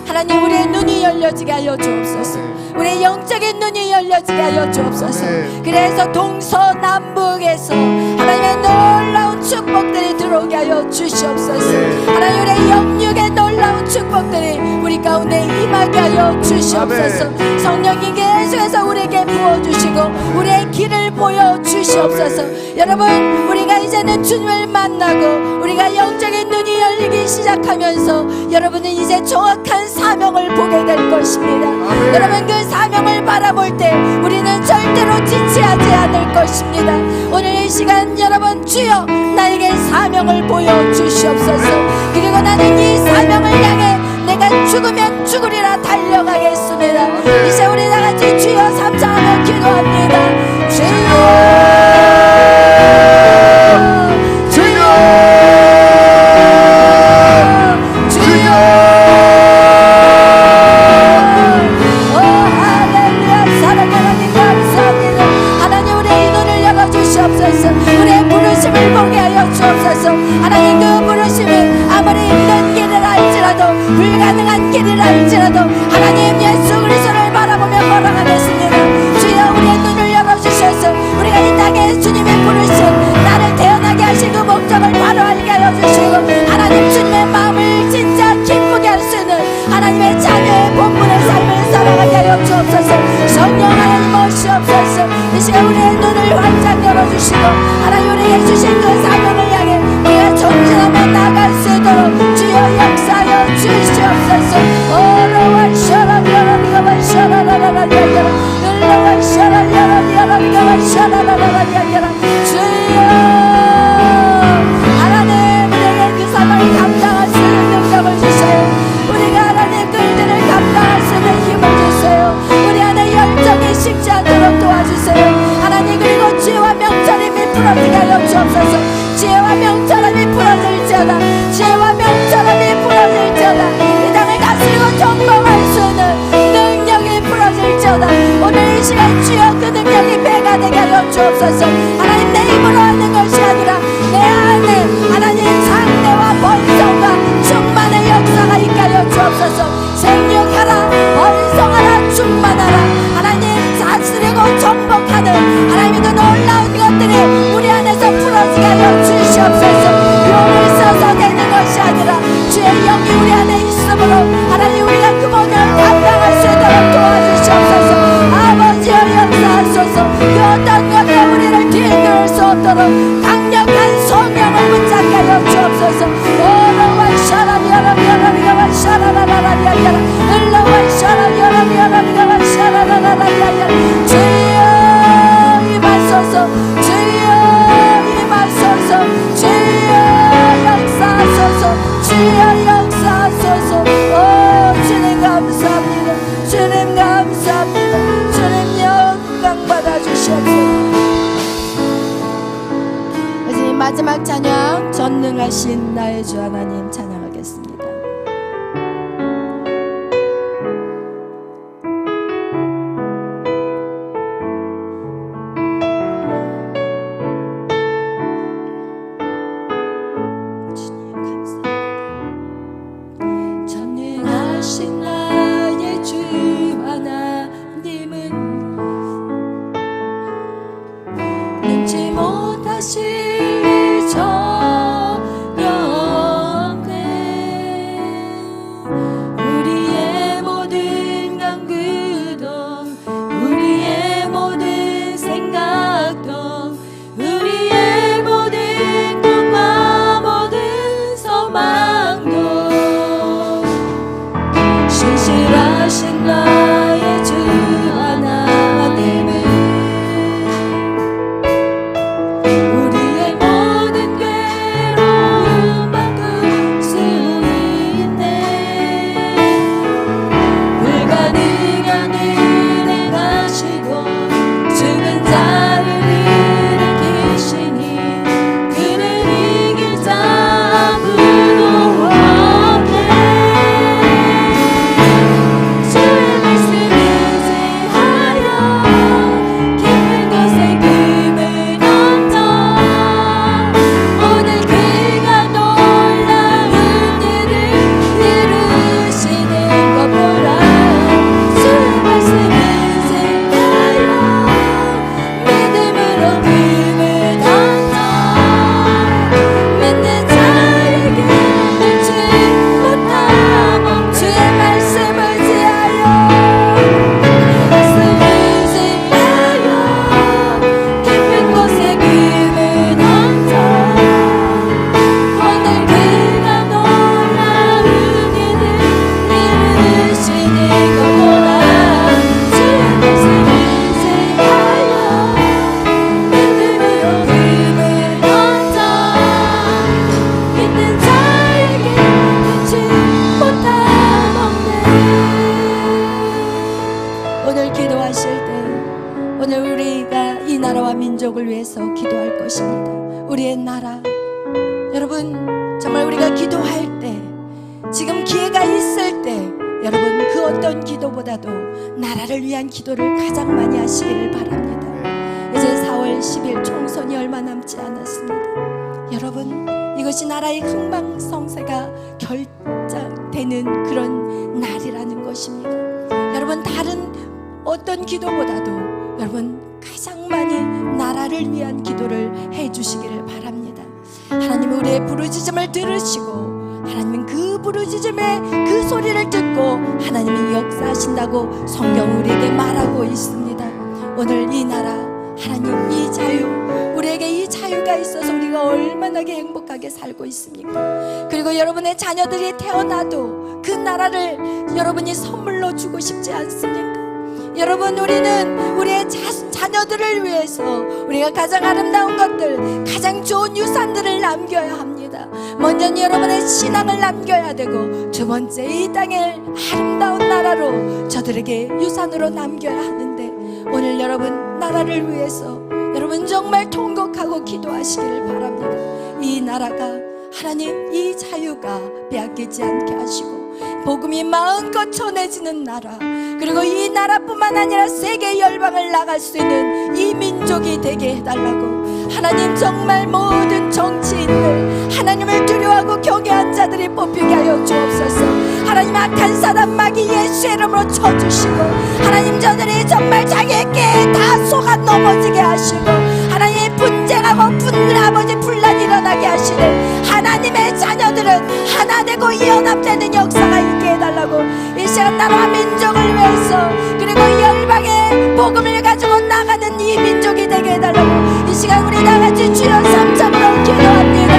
하나님 우리의 눈이 열려지게 하여 주옵소서. 우리의 영적인 눈이 열려지게 하여 주옵소서. 그래서 동서남북에서 하나님의 놀라운 축복들이 들어오게 하여 주시옵소서. 하나님 우리의 영육의 놀라운 축복들이 우리 가운데 임하게 하여 주시옵소서. 성령님 계속해서 우리에게 부어주시고 우리의 길을 보여주시옵소서. 여러분, 우리가 이제는 주님을 만나고 우리가 영적인 눈이 열리기 시작하면서 여러분은 이제 정확한 사명을 보게 될 것입니다. 여러분, 그 사명을 바라볼 때 우리는 절대로 지체하지 않을 것입니다. 오늘 이 시간 여러분, 주여 나에게 사명을 보여주시옵소서. 그리고 나는 이 사명을 향해 내가 죽으면 죽으리라 달려가겠습니다. 이제 우리 다같이 주여 삼창하며 기도합니다. 우리의 부르심을 보게 하여 주옵소서. 하나님, 그 부르심이 아무리 힘든 길을 할지라도 불가능한 길을 할지라도 하나님 예수 그리스도를 바라보며 걸어가겠습니다. 주여 우리의 눈을 열어주셔서 우리가 이 땅에 주님의 부르심 나를 태어나게 하신 그 목적을 바로 알게 하여 주시고 하나님 주님의 마음을 진짜 기쁘게 할 수 있는 하나님의 자녀의 본분의 삶을 살아가게 하여 주옵소서. 성령 하나님 오시옵소서. 이 시간 우리의 눈을 활짝 열어주시고 하나님 우리에게 주신 그 사명을 향해 우리가 전진하며 나갈 수 있도록 주여 역사하여 주시옵소서. 오로와 셔라리가와 셔라라라라리아라 일로와 셔라리아라리아라리가와 셔라라라라리아라 주여 하나님 우리에게 그 사명을 감당할 수 있는 능력을 주세요. 우리가 하나님 그 일들을 감당할 수 있는 힘을 주세요. 우리 안에 열정이 식지 않도록 도와주세요. 하나님, 그리고 지혜와 명철임이 풀어지게 하여 주옵소서. 지혜와 명철임이 풀어질지어다. 지혜와 명철임이 풀어질지어다. 이 땅을 다스리고 정복할 수 있는 능력이 풀어질지어다. 오늘 이 시간 주여 그 능력이 배가 되게 하여 주옵소서. 하나님, 내 힘으로 하는 것이 아니라 내 안에 하나님 상대와 번성과 충만의 역사가 있게 하여 주옵소서. 생육하라, 번성하라, 충만하라. 하나님 다스리고 정복하는 하나님의 그 놀라운 것들이 오도록 강력한 성령을 붙잡게 하여 주옵소서. 오로와 샤라리아라리아라리아와 샤라라라리아리아라 일로와 샤라리아라리아라리아와 샤라라라리아리아 주여 임하소서. 주여 임하소서. 주여 역사하소서. 주여 역사하소서. 오 주님 감사합니다. 주님 감사합니다. 주님 영광 받아주시옵소서. 이제 마지막 찬양 전능하신 나의 주 하나님 찬양하겠습니다. 주님 감사합니다. 전능하신 나의 주 하나님은 능치 못하실 우리의 모든 강구도 우리의 모든 생각도 우리의 모든 꿈과 모든 소망도 신실하신 나의 주 하나님은 우리의 모든 괴로움 바꿀 수 있네. 불가능한 일을 행하시고 죽은 자를 일으키시니 그를 이길 자 아무도 없네. 주의 말씀 의지하여 깊은 곳에 금을 던져 오늘 그가 놀라운 일을 이루시는 것 보라. 주의 말씀 의지하여 믿음으로 금을 던져 믿는 자에게 눈치 못함. 주의 말씀 의지하여 말씀 의지하여 깊은 곳에 금을 던져 오늘 그가 놀라운 일을 이루시는 것 보라. 주의 말씀 의지하여 믿음으로 금을 던져 믿는 자에게 눈치 못함 없네. 오늘 기도하실 때 오늘 우리가 이 나라와 민족을 위해서 기도할 것입니다. 우리의 나라 여러분 정말 우리가 기도할 때 지금 기회가 있을 때 여러분 그 어떤 기도보다도 나라를 위한 기도를 가장 많이 하시기를 바랍니다. 이제 4월 10일 총선이 얼마 남지 않았습니다. 여러분 이것이 나라의 흥망성쇠가 결정되는 그런 날이라는 것입니다. 여러분 다른 어떤 기도보다도 여러분 가장 많이 나라를 위한 기도를 해주시기를 바랍니다. 하나님은 우리의 부르짖음을 들으시고 하나님은 그 부르짖음의 그 소리를 듣고 하나님이 역사하신다고 성경 우리에게 말하고 있습니다. 오늘 이 나라 하나님 이 자유 우리에게 이 자유가 있어서 우리가 얼마나 행복하게 살고 있습니까? 그리고 여러분의 자녀들이 태어나도 그 나라를 여러분이 선물로 주고 싶지 않습니까? 여러분 우리는 우리의 자녀들을 위해서 우리가 가장 아름다운 것들 가장 좋은 유산들을 남겨야 합니다. 먼저는 여러분의 신앙을 남겨야 되고 두 번째 이 땅의 아름다운 나라로 저들에게 유산으로 남겨야 하는데 오늘 여러분 나라를 위해서 여러분 정말 통곡하고 기도하시기를 바랍니다. 이 나라가 하나님 이 자유가 빼앗기지 않게 하시고 복음이 마음껏 전해지는 나라 그리고 이 나라뿐만 아니라 세계 열방을 나갈 수 있는 이 민족이 되게 해달라고 하나님 정말 모든 정치인들 하나님을 두려워하고 경외한 자들이 뽑히게 하여 주옵소서. 하나님 악한 사람 마귀 예수의 이름으로 쳐주시고 하나님 저들이 정말 자기에게 다 속아 넘어지게 하시고 하나님 분쟁하고 아버지 분란이 일어나게 하시는 하나님의 자녀들은 하나 되고 연합되는 역사가 있게 해달라고 이 시간 나라와 민족을 위해서 그리고 열방의 복음을 가지고 나가는 이 민족이 되게 해달라고 해달라고 이 시간 우리 다 같이 주여 삼창으로 기도합니다.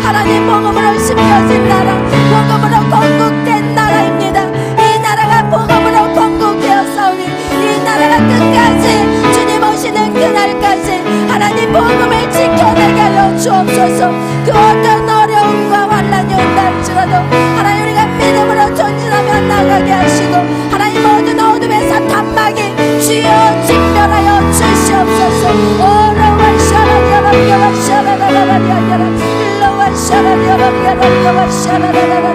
하나님 복음으로 심겨진 나라, 복음으로 건국된 나라입니다. 이 나라가 복음으로 건국되었사오니 이 나라가 끝까지 주님 오시는 그날까지 하나님 복음을 지켜내게 하여 주옵소서. 그 어떤 어려움과 환난이 온다할지라도 하나님 우리가 믿음으로 전진하며 나가게 하시고 하나님 모든 어둠에서 단막이 주여 직면하여 주시옵소서. 오로와 샤라리아라 샤라라라라라라 샤라리아라 샤라라라라라